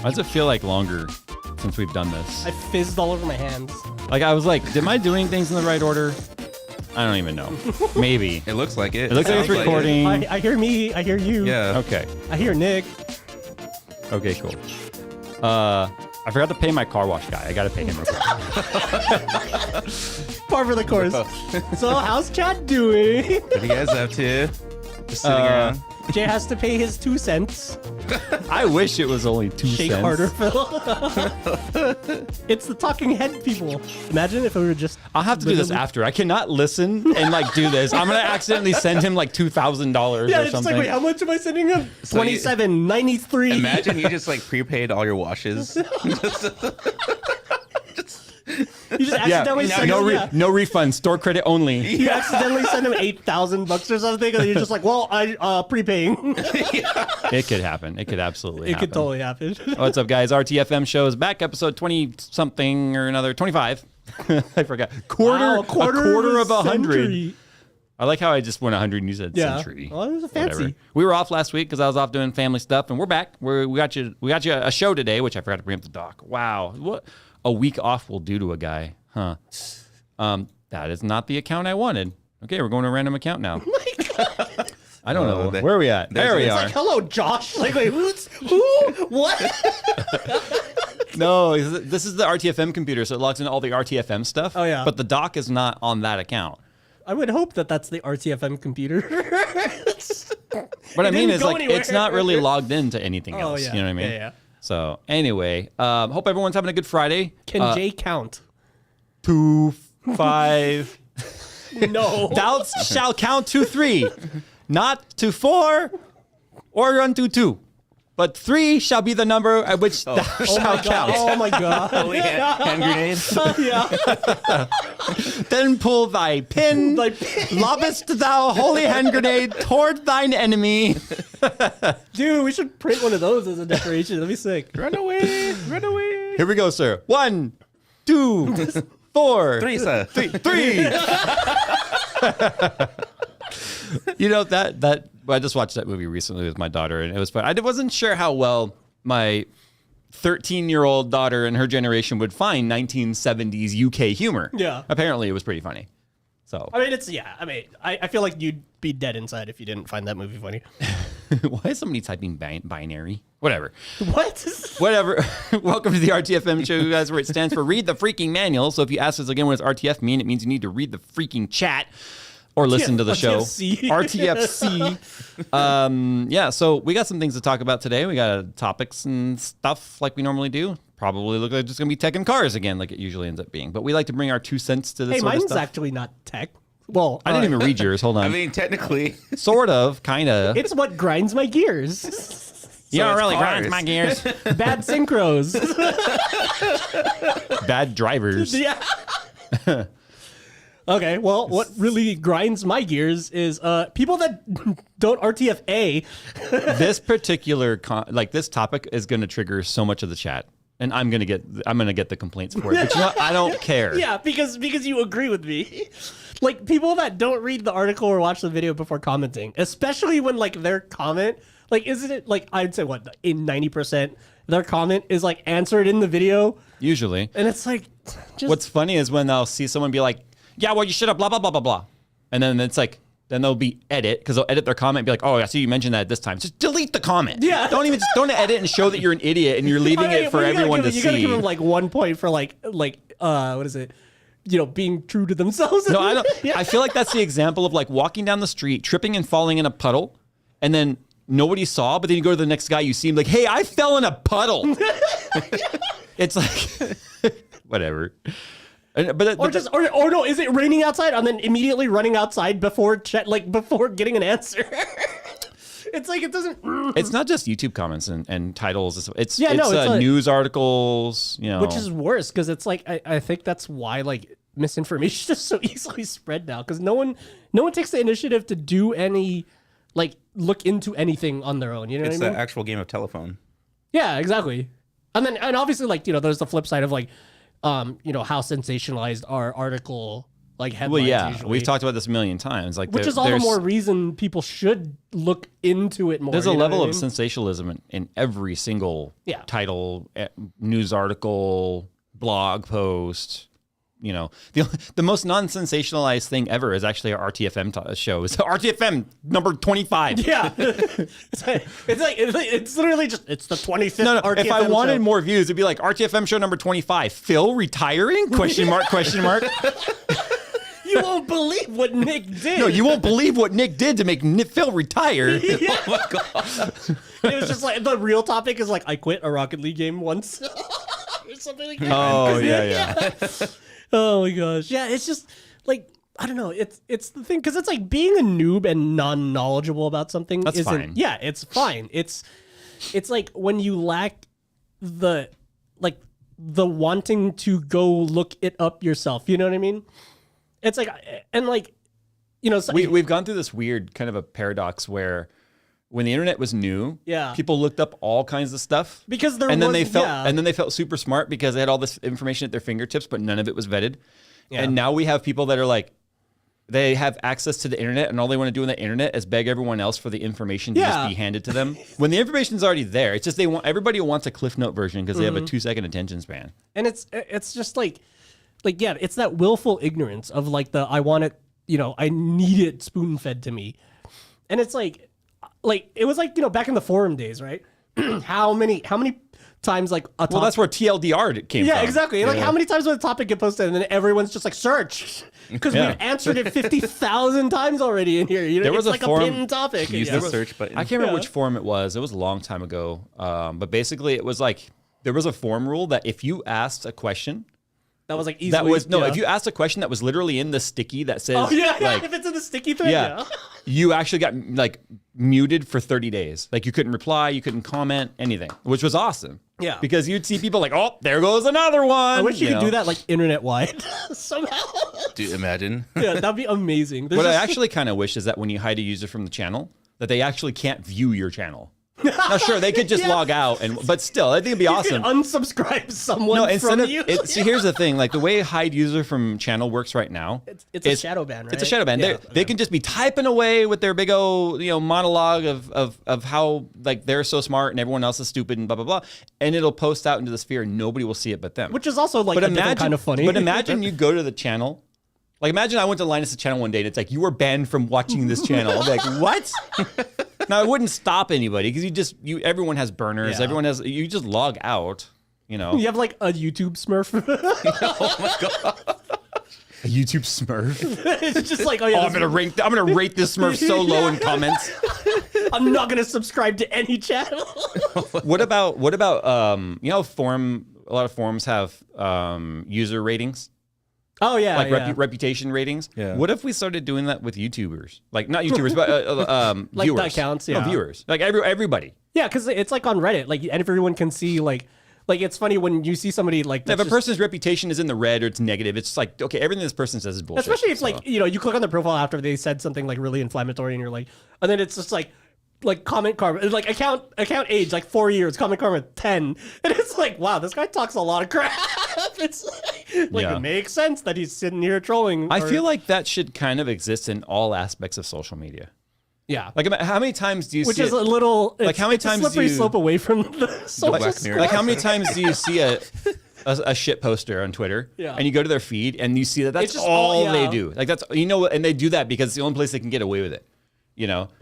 Why does it feel like longer since we've done this? I fizzed all over my hands. Like, I was like, am I doing things in the right order? I don't even know. Maybe. It looks like it. It looks like it's recording. I hear me. I hear you. Yeah. Okay. I hear Nick. Okay, cool. I forgot to pay my car wash guy. I gotta pay him real quick. Par for the course. So how's Chad doing? What are you guys up to? Just sitting around. Jay has to pay his 2 cents. I wish it was only 2 Shake cents. harder, Phil. It's the talking head people. Imagine if we were just... I'll have to do this after. I cannot listen and like do this. I'm gonna accidentally send him like $2,000 Yeah, or it's something. like, wait, how much am I sending him? So you- 27.93. Imagine you just like prepaid all your washes. You just accidentally send him... no refund, store credit only. You accidentally send him $8,000 or something, and you're just like, well, I prepaying. It could happen. It could absolutely It happen. could totally happen. What's up, guys? RTFM show is back, episode 20-something or another, 25. I forgot. Wow, Quarter of 100. century. I like how I just went 100 and you said Yeah. century. Well, it was a fancy. Whatever. We were off last week because I was off doing family stuff, and we're back. We got you a show today, which I forgot to bring up the doc. Wow, what a week off will do to a guy, huh? That is not the account I wanted. Okay, we're going to a random account now. I don't know. Where are we at? There we It's are. like, hello, Josh. Like, wait, who? What? No, this is the RTFM computer, so it logs into all the RTFM stuff. Oh, yeah. But the doc is not on that account. I would hope that that's the RTFM computer. What I mean didn't is, go like, anywhere. it's not really logged into anything Oh, else. yeah. You know what I mean? Yeah. So, anyway, hope everyone's having a good Friday. Can Jay count? 2, 5. No. Thou shall count to 3, not to 4 or unto 2. But 3 shall be the number at which thou shalt count. Oh my god. Holy hand grenade. Yeah. Then pull thy pin, Like, lobbest thou holy hand grenade toward thine enemy. dude, we should print one of those as a decoration. That'd be sick. Run away. Run away. Here we go, sir. 1, 2, 4, Three, sir. 3. You know, that I just watched that movie recently with my daughter, and it was fun. I wasn't sure how well my 13-year-old daughter and her generation would find 1970s UK humor. Yeah. Apparently, it was pretty funny. So I mean, I feel like you'd be dead inside if you didn't find that movie funny. why is somebody typing binary? Whatever. What? Whatever. Welcome to the RTFM show, you guys, where it stands for Read the Freaking Manual. So if you ask us again what does RTF mean, it means you need to read the freaking chat or listen to the show. RTFC. RTFC. Yeah, so we got some things to talk about today. We got topics and stuff like we normally do. Probably look like it's going to be tech and cars again, like it usually ends up being. But we like to bring our 2 cents to this Hey, sort of mine's stuff. actually not tech. Well, I didn't even read yours. Hold on. I mean, technically. Sort of, kind of. it's what grinds my gears. You don't it's really cars. grind my gears. Bad synchros. Bad drivers. Yeah. Okay, well, what really grinds my gears is people that don't RTFA. This particular this topic is going to trigger so much of the chat, and I'm going to get the complaints for it. But you know what? I don't care. Yeah, because you agree with me. Like, people that don't read the article or watch the video before commenting, especially when, like, their comment, like, isn't it, like, I'd say, what, in 90%, their comment is, like, answered in the video? Usually. And it's like, just... What's funny is when I'll see someone be like, yeah, well, you should have blah, blah, blah, blah, blah. And then it's like, then they'll be edit, because they'll edit their comment and be like, oh, I see you mentioned that at this time. Just delete the comment. Yeah. Don't edit and show that you're an idiot and you're leaving it for everyone to see. You gotta give them, like, 1 point for, like, what is it? You know, being true to themselves. No, I don't. Yeah. I feel like that's the example of like walking down the street, tripping and falling in a puddle, and then nobody saw, but then you go to the next guy, you see him like, hey, I fell in a puddle. It's like, whatever. Or no, is it raining outside? And then immediately running outside before getting an answer. It's like, it doesn't. It's not just YouTube comments and titles. It's news articles, you know. Which is worse, because it's like, I think that's why, like, misinformation is just so easily spread now, because no one takes the initiative to do any, like, look into anything on their own. You know what I It's mean? the actual game of telephone. Yeah, exactly. And obviously, like, you know, there's the flip side of, like, you know, how sensationalized our article like headlines. Well, yeah, usually. we've talked about this a million times. Like, Which is all the more reason people should look into it more. There's a you know level what I of mean? sensationalism in every single Yeah. title, news article, blog post. You know, the most non-sensationalized thing ever is actually our RTFM show. It's RTFM number 25. Yeah, it's literally just it's the 25th. No, RTFM if I wanted show. more views, it'd be like RTFM show number 25. Phil retiring? Question mark? Question mark? You won't believe what Nick did. No, you won't believe what Nick did to make Phil retire. Oh my god. It was just like the real topic is like I quit a Rocket League game once or something like that. Oh yeah. Oh my gosh. Yeah, it's just like I don't know. It's the thing because it's like being a noob and non-knowledgeable about something. That's isn't, fine. Yeah, it's fine. It's like when you lack the wanting to go look it up yourself. You know what I mean? It's like and like you know so, We've gone through this weird kind of a paradox where when the internet was new, Yeah. people looked up all kinds of stuff because there and then was, they felt yeah. and then they felt super smart because they had all this information at their fingertips, but none of it was vetted. Yeah. And now we have people that are like, they have access to the internet, and all they want to do on the internet is beg everyone else for the information to Yeah. just be handed to them. When the information's already there, it's just everybody wants a Cliff Note version because they have a 2-second attention span. And it's just like yeah, it's that willful ignorance of like I want it, you know, I need it spoon fed to me, and it's like it was like, you know, back in the forum days, right? how many times like a topic, Well, that's where TLDR came from. yeah, exactly. Like how many times would a topic get posted and then everyone's just like search because Yeah. we've answered it 50,000 times already in here. You know, There was it's a like forum- a pinned topic. Use Yeah. the search button. I can't remember Yeah. which forum it was. It was a long time ago. But basically, it was like there was a forum rule that if you asked a question, That was like easily. that was no. yeah. If you asked a question that was literally in the sticky that says, Oh yeah, like, if it's in the sticky thread, yeah, you actually got like muted for 30 days. Like you couldn't reply, you couldn't comment, anything, which was awesome. Yeah. because you'd see people like, oh, there goes another one. I wish you could know? do that like internet wide somehow. Dude, imagine. Yeah, that'd be amazing. There's What I just- actually kind of wish is that when you hide a user from the channel, that they actually can't view your channel. Now, sure, they could just Yeah. log out, but still, I think it'd be you awesome. can unsubscribe someone No, from instead of you. see, here's the thing: like the way hide user from channel works right now, It's a shadow ban, right? It's a shadow ban. Yeah, They can just be typing away with their big old monologue of how like they're so smart and everyone else is stupid and blah blah blah, and it'll post out into the sphere and nobody will see it but them. Which is also like but a different kind of funny. But imagine you go to the channel. Like imagine I went to Linus' channel one day and it's like you were banned from watching this channel. I'll be like, what? Now it wouldn't stop anybody because everyone has burners. Yeah. Everyone has. You just log out. You know. You have like a YouTube Smurf. A YouTube Smurf. It's just like, oh yeah, I'm gonna rate this Smurf so low in comments. I'm not gonna subscribe to any channel. What about you know, a lot of forums have user ratings, Oh yeah, like yeah. reputation ratings. Yeah. What if we started doing that with YouTubers? Like not YouTubers, but Like viewers. that counts, No, yeah. viewers. Like everybody. Yeah, because it's like on Reddit, like and everyone can see like it's funny when you see somebody like If that's a just- person's reputation is in the red or it's negative, it's like okay, everything this person says is bullshit. especially if So- like you click on their profile after they said something like really inflammatory and you're like, and then it's just like comment karma, like account age like 4 years, comment karma 10, and it's like wow, this guy talks a lot of crap. It's like Yeah. it makes sense that he's sitting here trolling. I or- feel like that should kind of exist in all aspects of social media. yeah, Like how many times do you which see is it? a little Like, how many it's a times slippery do you- slope away from the social Black square. Mirror. Like how many times do you see a shit poster on Twitter Yeah. and you go to their feed and you see that that's It's just all all- they yeah. do. Like that's and they do that because it's the only place they can get away with it.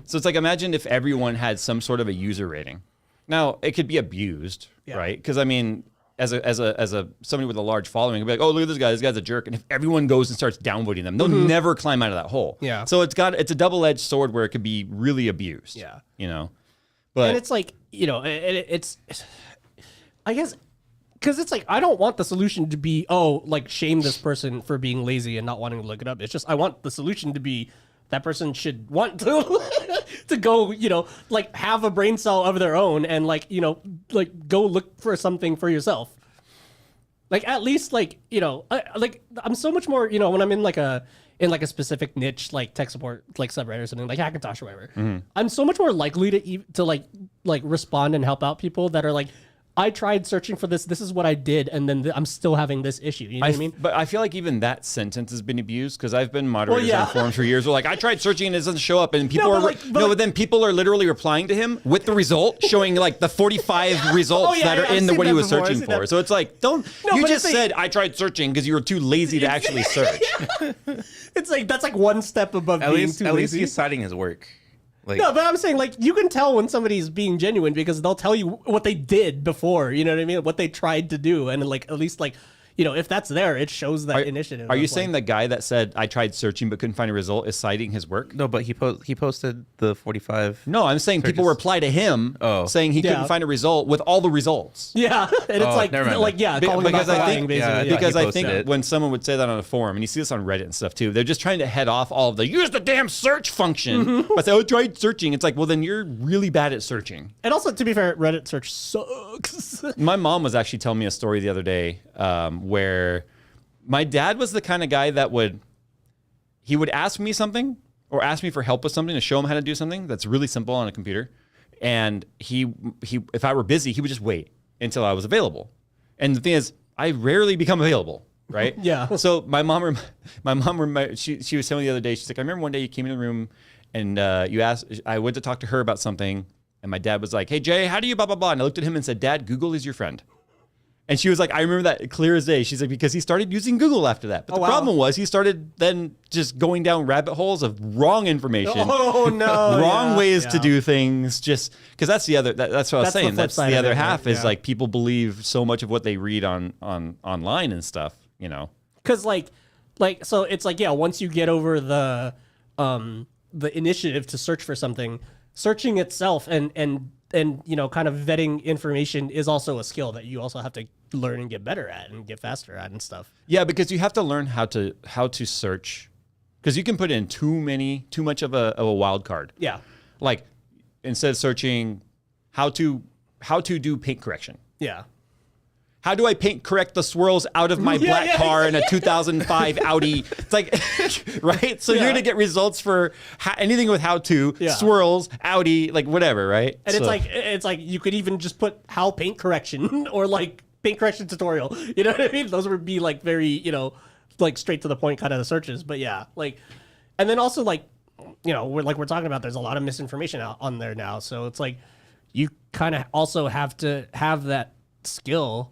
So it's like imagine if everyone had some sort of a user rating. Now it could be abused, Yeah. right? Because I mean, as a somebody with a large following, it'd be like, oh look at this guy, this guy's a jerk. And if everyone goes and starts downvoting them, they'll never climb out of that hole. Yeah. So it's a double-edged sword where it could be really abused. Yeah. But And it's like it's I guess because it's like I don't want the solution to be like shame this person for being lazy and not wanting to look it up. It's just I want the solution to be that person should want to to go like have a brain cell of their own and like go look for something for yourself. Like at least I'm so much more when I'm in like a specific niche like tech support like subreddit or something like Hackintosh or whatever. I'm so much more likely to like respond and help out people that are like I tried searching for this. This is what I did, and then I'm still having this issue. You know what I mean? But I feel like even that sentence has been abused because I've been moderators yeah. on forums for years. Where like I tried searching and it doesn't show up, and people but then people are literally replying to him with the result, showing like the 45 results that are in what he was searching for. So it's like, you just said I tried searching because you were too lazy to actually search. It's like that's like one step above At being least, too at least lazy. he's citing his work. Like, No, but I'm saying like you can tell when somebody's being genuine because they'll tell you what they did before. You know what I mean? What they tried to do, and like at least like if that's there, it shows that initiative. Are you saying the guy that said I tried searching but couldn't find a result is citing his work? no, but he posted the 45. No, I'm saying people reply to him saying he couldn't find a result with all the results. Yeah, and it's like never mind like then. calling Because about I lying, think basically. yeah. because he I posted think it. when someone would say that on a forum, and you see this on Reddit and stuff too, they're just trying to head off all of the use the damn search function. But say, I tried searching. It's like, well, then you're really bad at searching. And also, to be fair, Reddit search sucks. My mom was actually telling me a story the other day where my dad was the kind of guy that would ask me something or ask me for help with something to show him how to do something that's really simple on a computer. And he if I were busy, he would just wait until I was available. And the thing is, I rarely become available, right? Yeah. So my mom, she was telling me the other day, she's like, I remember one day you came in the room and you asked, I went to talk to her about something. And my dad was like, hey, Jay, how do you blah, blah, blah? And I looked at him and said, Dad, Google is your friend. And she was like, I remember that clear as day. She's like, because he started using Google after that. But the problem was he started then just going down rabbit holes of wrong information. Oh, no. Wrong ways to do things. Just because that's the other, that's what I was saying. That's the other half is like people believe so much of what they read on online and stuff, Because so it's like, once you get over the initiative to search for something, searching itself and kind of vetting information is also a skill that you also have to learn and get better at and get faster at and stuff. Yeah, because you have to learn how to search, because you can put in too much of a wild card. Yeah. Like instead of searching how to do paint correction. Yeah. How do I paint correct the swirls out of my black car in a 2005 Audi? It's like, right? So you're going to get results for anything with how to, swirls, Audi, like whatever, right? And it's like you could even just put how paint correction or like paint correction tutorial. You know what I mean? Those would be like very, like straight to the point kind of searches. But yeah, like, and then also like, we're talking about, there's a lot of misinformation out on there now. So it's like, you kind of also have to have that skill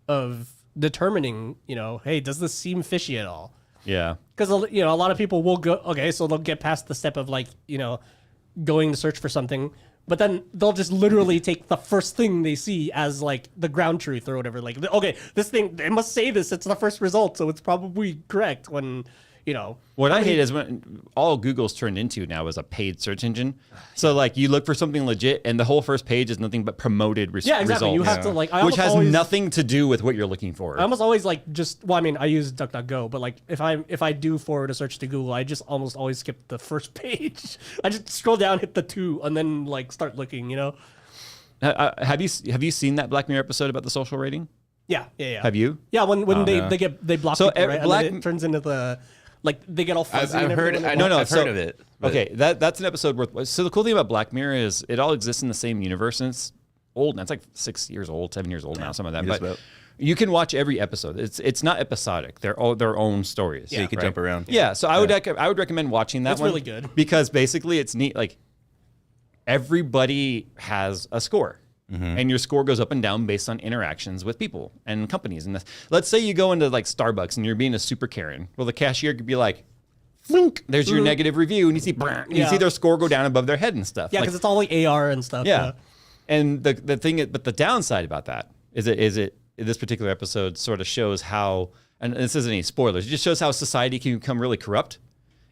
of determining, hey, does this seem fishy at all? Yeah. Because, a lot of people will go, okay, so they'll get past the step of like, going to search for something, but then they'll just literally take the first thing they see as like the ground truth or whatever. Like, okay, this thing, it must say this, it's the first result, so it's probably correct when, What I hate is when all Google's turned into now is a paid search engine. So like you look for something legit and the whole first page is nothing but promoted results. You have to like, which has nothing to do with what you're looking for. I almost always like I use DuckDuckGo, but like if I do forward a search to Google, I just almost always skip the first page. I just scroll down, hit the 2, and then like start looking, Have you seen that Black Mirror episode about the social rating? Yeah. Have you? Yeah, when they block So, people, right? And Black- then it turns into the like they get all fuzzy. I've and heard. everything I when know. they I've heard of it. but- Okay, that's an episode worth. So the cool thing about Black Mirror is it all exists in the same universe, and it's old. And it's like 6 years old, 7 years old now, some of that. Just But about. you can watch every episode. It's not episodic. They're all their own stories. So you can jump around. Yeah, so I would recommend watching that It's one. really good. Because basically it's neat. Like everybody has a score. And your score goes up and down based on interactions with people and companies. And let's say you go into like Starbucks and you're being a super Karen. Well, the cashier could be like, flunk, there's your negative review, and you see their score go down above their head and stuff. Yeah, because it's all like AR and stuff. Yeah. And the thing, but the downside about that is this particular episode sort of shows how, and this isn't any spoilers, it just shows how society can become really corrupt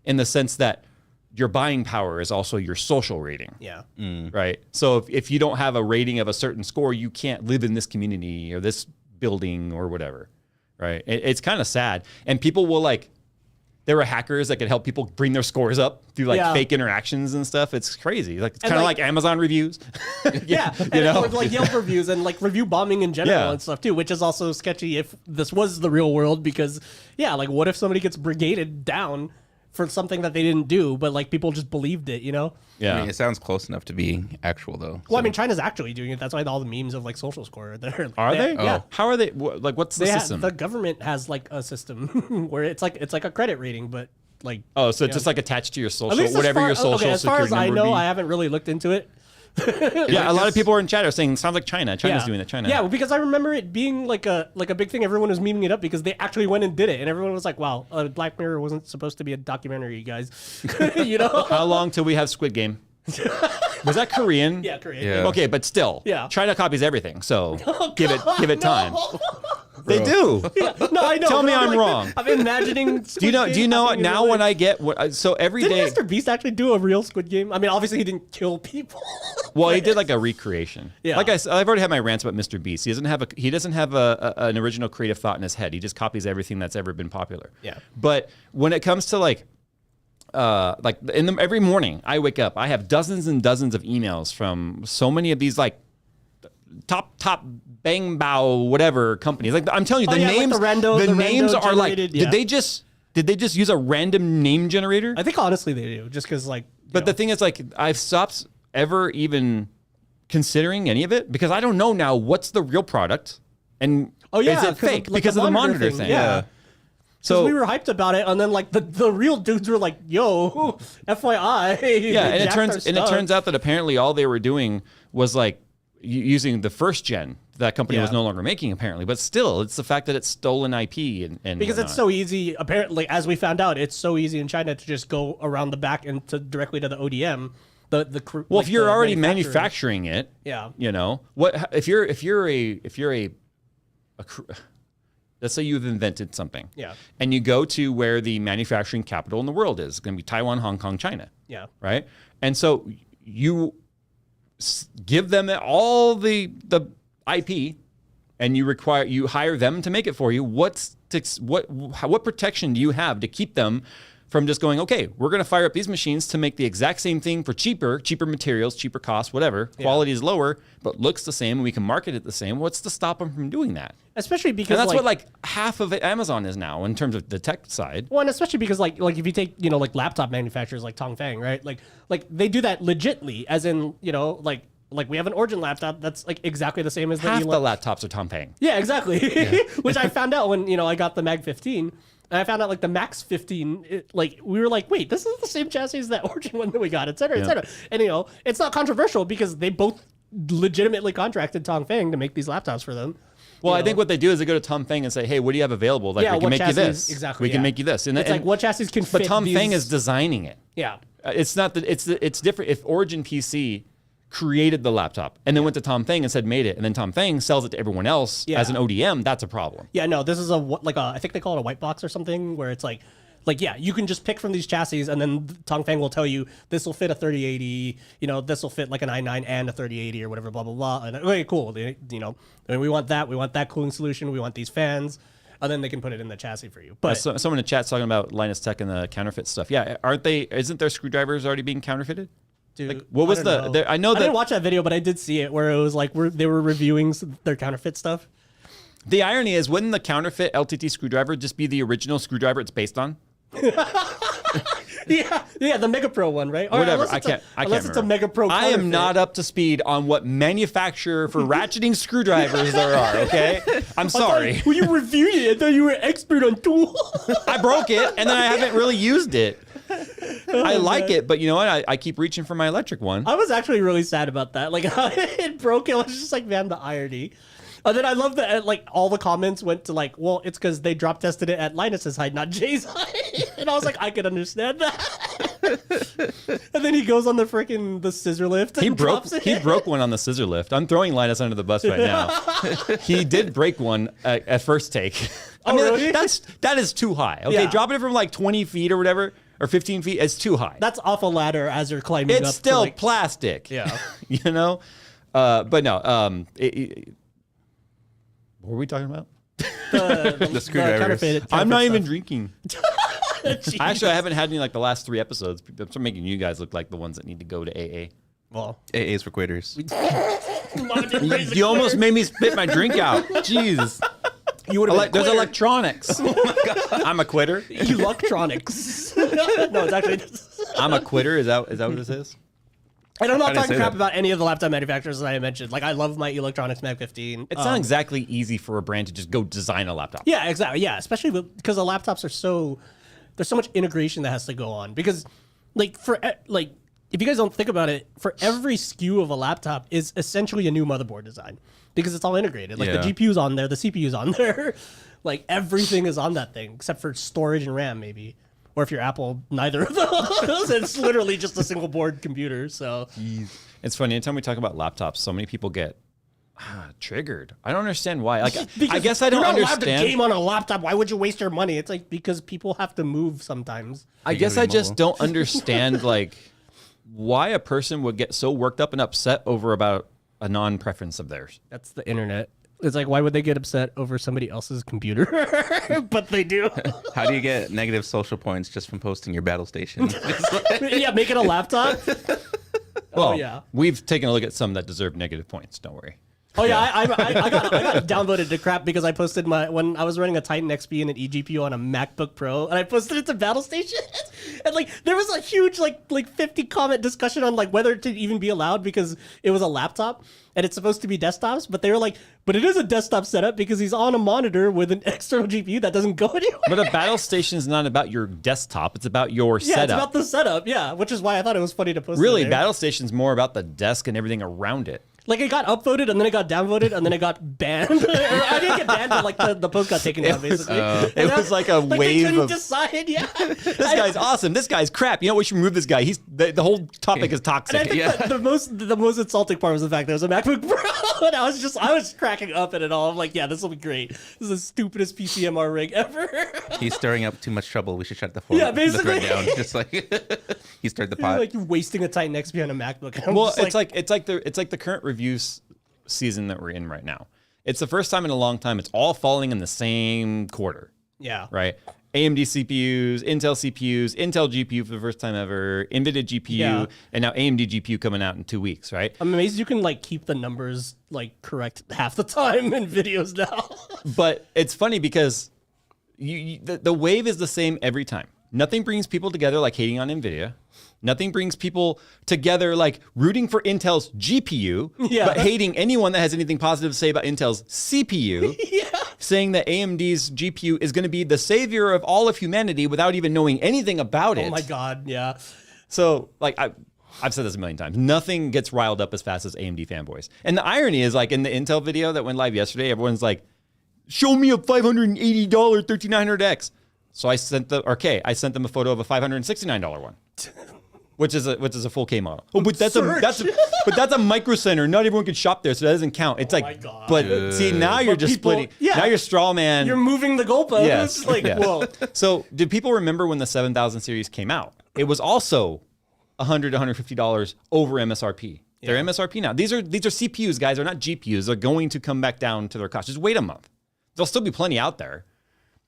in the sense that your buying power is also your social rating. Yeah. Right. So if you don't have a rating of a certain score, you can't live in this community or this building or whatever. Right. It's kind of sad. And people will like, there are hackers that can help people bring their scores up through like fake interactions and stuff. It's crazy. Like it's kind of like Amazon reviews. Yeah, or like Yelp reviews and like review bombing in general and stuff too, which is also sketchy if this was the real world because like what if somebody gets brigaded down for something that they didn't do, but like people just believed it, you know? Yeah. I mean, it sounds close enough to be actual, though. Well, I mean, China's actually doing it. That's why all the memes of like social score are there. Are they? Yeah. How are they? Like, what's the system? The government has like a system where it's like a credit rating, but like Oh, so it's just like attached to your at social, least whatever your social as far security as I number know, would be. I haven't really looked into it. Yeah, a lot of people are in chat are saying sounds like China. China's doing it. China. Yeah, well, because I remember it being like a big thing. Everyone was memeing it up because they actually went and did it, and everyone was like, "Wow, Black Mirror wasn't supposed to be a documentary, you guys." You know? How long till we have Squid Game? Was that Korean? Yeah, Korean. Yeah. Okay, but still, Yeah. China copies everything. So give it time. No. They do. Yeah, no, I know. Tell me but I'm wrong. I'm imagining. Do you know now when I get what? So every Did day. Mr. Beast actually do a real Squid Game? I mean, obviously he didn't kill people. Well, he did like a recreation. Yeah. Like I've already had my rants about Mr. Beast. He doesn't have an original creative thought in his head. He just copies everything that's ever been popular. Yeah. But when it comes to every morning I wake up, I have dozens and dozens of emails from so many of these like top bang bow whatever companies. Like I'm telling you, the yeah, like names, the names rando are like. generated, yeah. Did they just use a random name generator? I think honestly they do, just because like. But the thing is, like, I've stopped ever even considering any of it because I don't know now what's the real product and is it fake like because of the monitor thing. Yeah. So we were hyped about it, and then like the real dudes were like, "Yo, FYI." yeah, and it turns out that apparently all they were doing was like using the first gen that company was Yeah. no longer making apparently, but still, it's the fact that it's stolen IP and Because it's so easy, apparently, as we found out, it's so easy in China to just go around the back and directly to the ODM. Well, if you're already manufacturing it, Yeah. you know what? If you're a let's say you've invented something, Yeah. and you go to where the manufacturing capital in the world is, it's going to be Taiwan, Hong Kong, China, Yeah. right? And so you give them all the IP, and you hire them to make it for you. What protection do you have to keep them from just going, okay, we're going to fire up these machines to make the exact same thing for cheaper materials, cheaper costs, whatever. Yeah. Quality is lower, but looks the same, and we can market it the same. What's to stop them from doing that? Especially because And that's what like half of Amazon is now in terms of the tech side. Well, and especially because like if you take like laptop manufacturers like Tongfang, right? Like they do that legitly, as in like we have an Origin laptop that's like exactly the same as Half the the laptops are Tongfang. Yeah, exactly. Which I found out when I got the Mag 15. And I found out like the Max 15, we were like, wait, this is the same chassis as that Origin one that we got, et cetera, et cetera. And it's not controversial because they both legitimately contracted Tongfang to make these laptops for them. Well, I think what they do is they go to Tom Feng and say, hey, what do you have available? Like, Yeah, we can what make you chassis- this. exactly, We can yeah. make you this. And It's like what chassis can fit But Tom Feng these- is designing it. Yeah. It's not that it's different. If Origin PC created the laptop and then went to Tom Feng and said made it, and then Tom Feng sells it to everyone else Yeah. as an ODM, that's a problem. Yeah, no, this is I think they call it a white box or something, where it's like yeah, you can just pick from these chassis, and then Tongfang will tell you this will fit a 3080, this will fit like an i9 and a 3080 or whatever, blah blah blah. And okay, cool, and we want that cooling solution, we want these fans, and then they can put it in the chassis for you. But Someone in the chat's talking about Linus Tech and the counterfeit stuff. Yeah, isn't their screwdrivers already being counterfeited? dude, what was I don't know. I know I that didn't watch that video, but I did see it where it was like they were reviewing their counterfeit stuff. the irony is, wouldn't the counterfeit LTT screwdriver just be the original screwdriver it's based on? Yeah, the Mega Pro one, right? Or Whatever. unless I it's can't unless it's a remember. Mega Pro. I am counterfeit. not up to speed on what manufacturer for ratcheting screwdrivers there are. Okay, I'm sorry. When you reviewed it, I thought you were expert on tools. I broke it, and then I haven't really used it. I like it, but you know what? I keep reaching for my electric one. I was actually really sad about that. Like, how it broke. It was just like, man, the irony. And then I love that, like, all the comments went to, like, well, it's because they drop tested it at Linus's height, not Jay's height. And I was like, I could understand that. And then he goes on the scissor lift and drops it. He broke one on the scissor lift. I'm throwing Linus under the bus right now. He did break one at first take. Oh, really? That is too high. Okay, Yeah. dropping it from like 20 feet or whatever, or 15 feet, is too high. That's off a ladder as you're climbing up. It's to, still like, plastic. Yeah. You know? But no, what were we talking about? The screwdrivers. counterfeit I'm not even stuff. drinking. Actually, I haven't had any like the last 3 episodes. I'm making you guys look like the ones that need to go to AA. Well, AA's for quitters. You almost made me spit my drink out. Jeez. You would have There's electronics. I'm a quitter. Electronics. No, it's actually. I'm a quitter. Is that what this is? And I'm not I didn't talking say crap that. about any of the laptop manufacturers that I mentioned. Like, I love my Electronics Mag 15. It's not exactly easy for a brand to just go design a laptop. Yeah, exactly. Yeah, especially because the laptops are there's so much integration that has to go on. Because, like, if you guys don't think about it, for every SKU of a laptop is essentially a new motherboard design because it's all integrated. Like, Yeah. the GPU's on there, the CPU's on there. Like, everything is on that thing except for storage and RAM, maybe. Or if you're Apple, neither of those. It's literally just a single board computer. So It's funny. Anytime we talk about laptops, so many people get triggered. I don't understand why. Like, I guess I don't you're not allowed understand. to game on a laptop. Why would you waste your money? It's like because people have to move sometimes. I guess I just don't understand like why a person would get so worked up and upset over about a non-preference of theirs. That's the internet. It's like, why would they get upset over somebody else's computer? But they do. How do you get negative social points just from posting your battle station? Yeah, make it a laptop. Well, yeah. we've taken a look at some that deserve negative points. Don't worry. Oh yeah, I got downvoted to crap because I posted when I was running a Titan XP and an eGPU on a MacBook Pro, and I posted it to Battle Station, and like there was a huge like 50 comment discussion on like whether to even be allowed because it was a laptop and it's supposed to be desktops, but they were like, but it is a desktop setup because he's on a monitor with an external GPU that doesn't go anywhere. But a battle station is not about your desktop. It's about your Yeah, setup. it's about the setup. Yeah, which is why I thought it was funny to post. Really, it there. battle station's more about the desk and everything around it. Like it got upvoted and then it got downvoted and then it got banned. Or I didn't get banned, but like the post got taken down basically. It was like a Like they wave couldn't of decide. Yeah, this guy's awesome. This guy's crap. You know, we should remove this guy. The whole topic is And I toxic. think that the most insulting part was the fact that it was a MacBook Pro, and I was cracking up at it all. I'm like, yeah, this will be great. This is the stupidest PCMR rig ever. He's stirring up too much trouble. We should shut the phone. Yeah, the thread basically. down. Just like he stirred the pot. Like you're wasting a Titan XP on a MacBook. And I'm Well, just it's like the current reviews season that we're in right now. It's the first time in a long time it's all falling in the same quarter, yeah, right? AMD CPUs, Intel CPUs, Intel GPU for the first time ever, NVIDIA GPU, Yeah. and now AMD GPU coming out in 2 weeks, right? I'm amazed you can like keep the numbers like correct half the time in videos now. But it's funny because the wave is the same every time. Nothing brings people together like hating on NVIDIA. Nothing brings people together like rooting for Intel's GPU, Yeah. but hating anyone that has anything positive to say about Intel's CPU. Yeah. Saying that AMD's GPU is going to be the savior of all of humanity without even knowing anything about it. Oh my god, yeah. So, like, I've said this a million times. Nothing gets riled up as fast as AMD fanboys. And the irony is, like, in the Intel video that went live yesterday, everyone's like, show me a $580 3900X. So I sent them a photo of a $569 one. Which is a full K model. Oh, but that's a micro center. Not everyone can shop there, so that doesn't count. It's like, my God. but see, now you're But just people- splitting. yeah. Now you're straw man. You're moving the goalposts. Yes. Like, yes. whoa. So, did people remember when the 7000 series came out? It was also $100 to $150 over MSRP. They're MSRP now. These are CPUs, guys. They're not GPUs. They're going to come back down to their cost. Just wait a month. There'll still be plenty out there.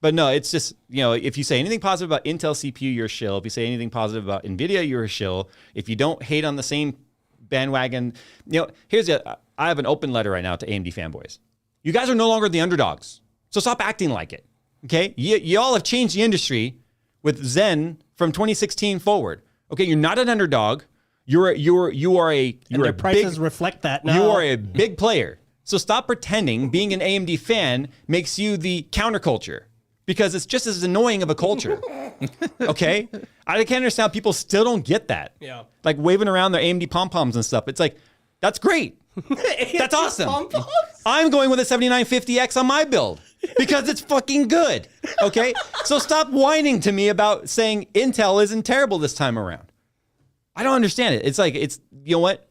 But no, it's just, if you say anything positive about Intel CPU, you're a shill. If you say anything positive about NVIDIA, you're a shill. If you don't hate on the same bandwagon, I have an open letter right now to AMD fanboys. You guys are no longer the underdogs. So stop acting like it. Okay? You all have changed the industry with Zen from 2016 forward. Okay, you're not an underdog. You are a Their prices big, reflect that now. you are a big player. So stop pretending being an AMD fan makes you the counterculture. Because it's just as annoying of a culture. Okay? I can't understand how people still don't get that. Yeah. Like waving around their AMD pom-poms and stuff. It's like, that's great. That's awesome. Pom-poms? I'm going with a 7950X on my build because it's fucking good. Okay? So stop whining to me about saying Intel isn't terrible this time around. I don't understand it. It's like, you know what?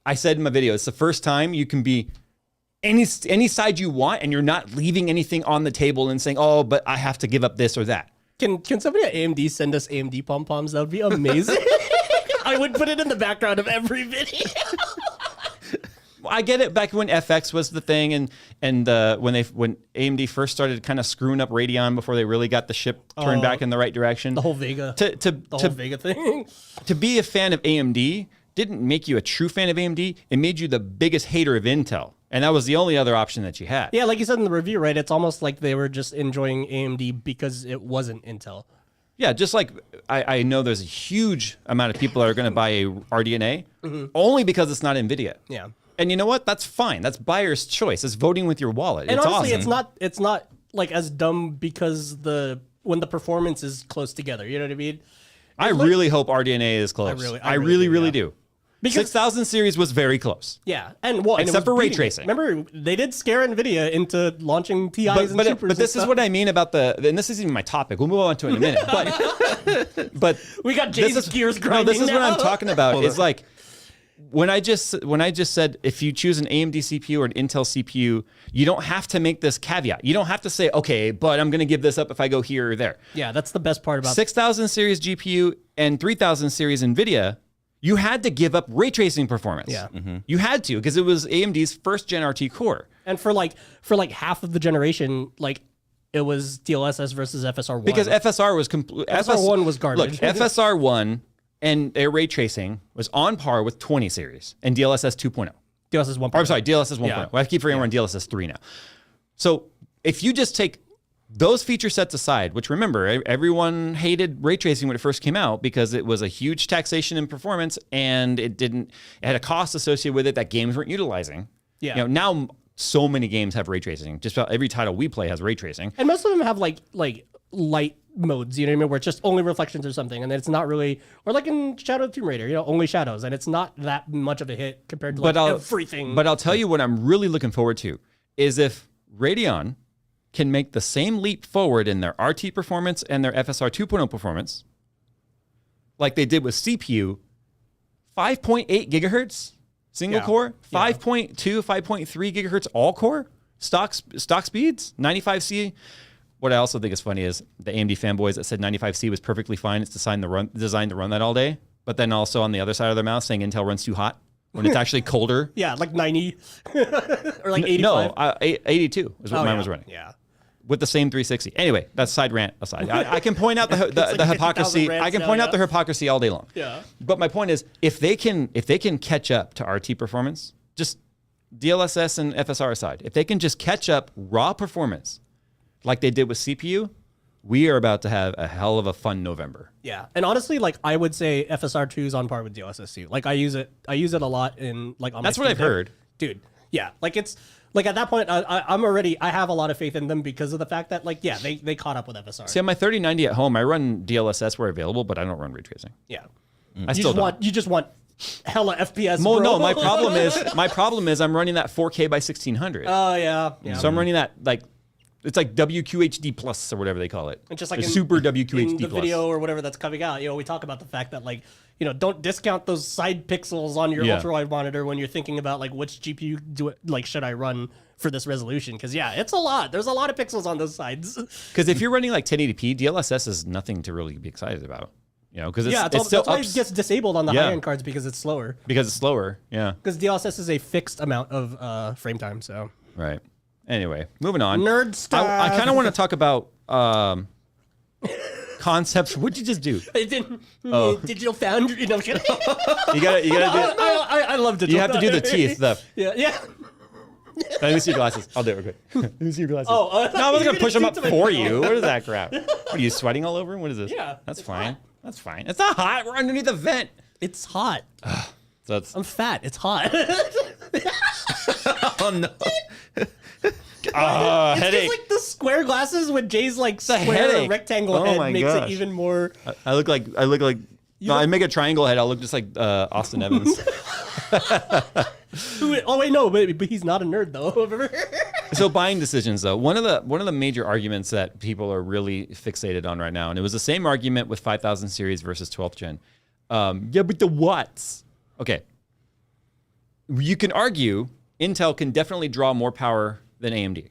I said in my video, it's the first time you can be any side you want, and you're not leaving anything on the table and saying, "Oh, but I have to give up this or that." Can somebody at AMD send us AMD pom poms? That would be amazing. I would put it in the background of every video. I get it. Back when FX was the thing, and when AMD first started kind of screwing up Radeon before they really got the ship turned back in the right direction. The whole Vega. The whole Vega thing. To be a fan of AMD didn't make you a true fan of AMD. It made you the biggest hater of Intel. And that was the only other option that you had. Yeah, like you said in the review, right? It's almost like they were just enjoying AMD because it wasn't Intel. Yeah, just like I know there's a huge amount of people that are going to buy a RDNA only because it's not NVIDIA. Yeah. And you know what? That's fine. That's buyer's choice. It's voting with your wallet. And it's honestly, awesome. it's not like as dumb because when the performance is close together. You know what I mean? I really hope RDNA is close. I really do. Because 6000 series was very close. Yeah, and well, Except for ray tracing. Remember, they did scare NVIDIA into launching TIs and Supers. But this is what I mean about and this isn't even my topic. We'll move on to it in a minute. But we got Jay's gears grinding. No, this is now. what I'm talking about. Is like when I just said if you choose an AMD CPU or an Intel CPU, you don't have to make this caveat. You don't have to say, okay, but I'm going to give this up if I go here or there. Yeah, that's the best part about 6000 series GPU and 3000 series NVIDIA. You had to give up ray tracing performance. Yeah. You had to because it was AMD's first gen RT core. And for like half of the generation, like it was DLSS versus FSR1. Because FSR was FSR1 was garbage. Look, FSR1 and their ray tracing was on par with 20 series and DLSS 2.0. DLSS 1.0. Or, I'm sorry, DLSS 1.0. Yeah. Well, I keep forgetting we're on DLSS 3 now. So if you just take those feature sets aside, which remember, everyone hated ray tracing when it first came out because it was a huge taxation in performance and it had a cost associated with it that games weren't utilizing. Yeah. You know, now so many games have ray tracing. Just about every title we play has ray tracing. And most of them have like light modes, you know what I mean, where it's just only reflections or something, and it's not really, or like in Shadow of the Tomb Raider, you know, only shadows, and it's not that much of a hit compared to everything. But I'll tell you what I'm really looking forward to is if Radeon can make the same leap forward in their RT performance and their FSR 2.0 performance, like they did with CPU, 5.8 gigahertz single core, 5.2, 5.3 gigahertz all core, stock speeds, 95C. What I also think is funny is the AMD fanboys that said 95C was perfectly fine. It's designed to run that all day, but then also on the other side of their mouth saying Intel runs too hot when it's actually colder. Yeah, like 90 or like 85. No, 82 is what mine was running. Yeah. With the same 360. Anyway, that's side rant aside. I can point out the hypocrisy. I can point out the hypocrisy all day long. Yeah. But my point is, if they can catch up to RT performance, just DLSS and FSR aside, if they can just catch up raw performance like they did with CPU, we are about to have a hell of a fun November. Yeah, and honestly, like I would say FSR2 is on par with DLSS2. Like I use it a lot in like on That's my what I've heard, dude. Yeah, like it's like at that point, I have a lot of faith in them because of the fact that like they caught up with FSR. See, on my 3090 at home, I run DLSS where available, but I don't run ray tracing. Yeah, You just want hella FPS. Well, bro. no, my problem is I'm running that 4K by 1600. Oh yeah. So I'm running that like. It's like WQHD plus or whatever they call it. And just like super WQHD in the plus. video or whatever that's coming out, you know, we talk about the fact that like, you know, don't discount those side pixels on your ultra wide monitor when you're thinking about like which GPU should I run for this resolution? Because it's a lot. There's a lot of pixels on those sides. Because if you're running like 1080p, DLSS is nothing to really be excited about. You know, because it's still that's why it gets disabled on the high end cards because it's slower. Because it's slower, yeah. Because DLSS is a fixed amount of frame time. So right. Anyway, moving on. Nerd stuff. I kind of want to talk about concepts. What'd you just do? Digital Foundry. No, I'm kidding. You gotta do. I love digital. You have to do the teeth. Yeah. Let me see your glasses. I'll do it real quick. Let me see your glasses. No, I wasn't gonna push them up for you. What is that crap? What are you sweating all over? What is this? Yeah, that's it's fine. hot. That's fine. It's not hot. We're underneath the vent. It's hot. So I'm fat. It's hot. Oh no. It's headache. just like the square glasses with Jay's like square headache. rectangle Oh head my makes gosh. it even more. I look like. No, I make a triangle head. I'll look just like Austin Evans. Oh wait, no, but he's not a nerd though. So buying decisions, though, one of the major arguments that people are really fixated on right now, and it was the same argument with 5000 series versus 12th gen. Yeah, but the watts. Okay. You can argue Intel can definitely draw more power than AMD.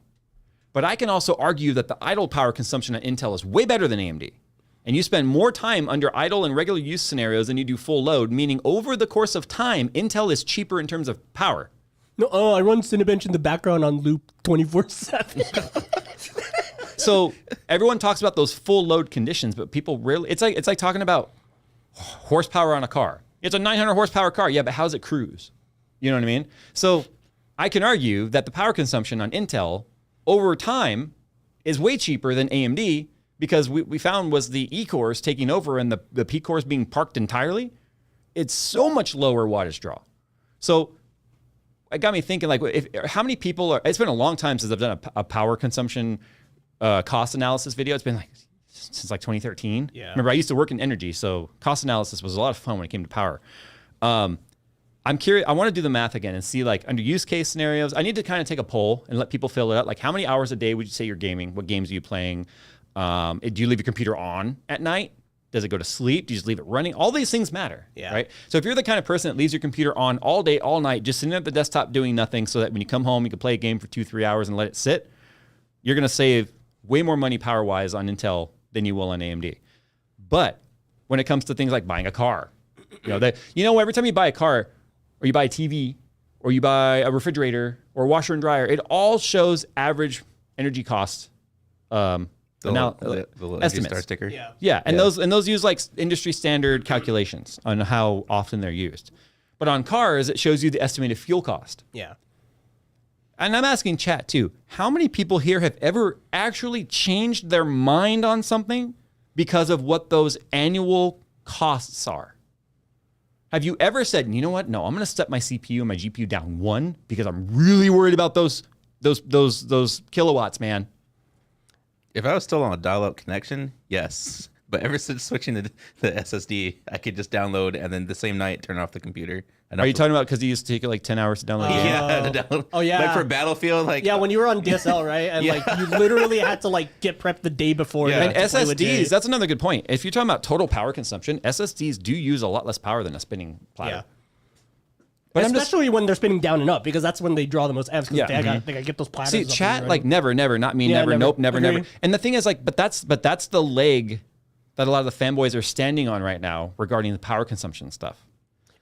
But I can also argue that the idle power consumption at Intel is way better than AMD. And you spend more time under idle and regular use scenarios than you do full load, meaning over the course of time, Intel is cheaper in terms of power. No, I run Cinebench in the background on loop 24/7. So everyone talks about those full load conditions, but people rarely. It's like talking about horsepower on a car. It's a 900 horsepower car, yeah, but how's it cruise? You know what I mean? So I can argue that the power consumption on Intel over time is way cheaper than AMD because we found was the E-cores taking over and the P-cores being parked entirely. It's so much lower wattage draw. So it got me thinking, like, how many people are, it's been a long time since I've done a power consumption cost analysis video. It's been like, since like 2013. Yeah. Remember, I used to work in energy, so cost analysis was a lot of fun when it came to power. I'm curious, I want to do the math again and see, like, under use case scenarios, I need to kind of take a poll and let people fill it out. Like, how many hours a day would you say you're gaming? What games are you playing? Do you leave your computer on at night? Does it go to sleep? Do you just leave it running? All these things matter, right? So if you're the kind of person that leaves your computer on all day, all night, just sitting at the desktop doing nothing so that when you come home, you can play a game for 2-3 hours and let it sit, you're going to save way more money power-wise on Intel than you will on AMD. But when it comes to things like buying a car, every time you buy a car or you buy a TV or you buy a refrigerator or a washer and dryer, it all shows average energy cost The little Energy Star sticker. Yeah, and those use like industry standard calculations on how often they're used. But on cars, it shows you the estimated fuel cost. Yeah. And I'm asking chat too, how many people here have ever actually changed their mind on something because of what those annual costs are? Have you ever said, you know what? No, I'm going to step my CPU and my GPU down 1 because I'm really worried about those kilowatts, man. If I was still on a dial-up connection, yes. But ever since switching the SSD, I could just download and then the same night turn off the computer. Are you talking about because you used to take it like 10 hours to download? Yeah, to download. Oh yeah. Like for Battlefield, like when you were on DSL, right? And like you literally had to like get prepped the day before. Yeah. And SSDs, that's another good point. If you're talking about total power consumption, SSDs do use a lot less power than a spinning platter. Yeah. But especially when they're spinning down and up, because that's when they draw the most amps. Because they gotta get those platters. See, up chat and like never, not me, never, nope, never. And the thing is, like, but that's the leg that a lot of the fanboys are standing on right now regarding the power consumption stuff.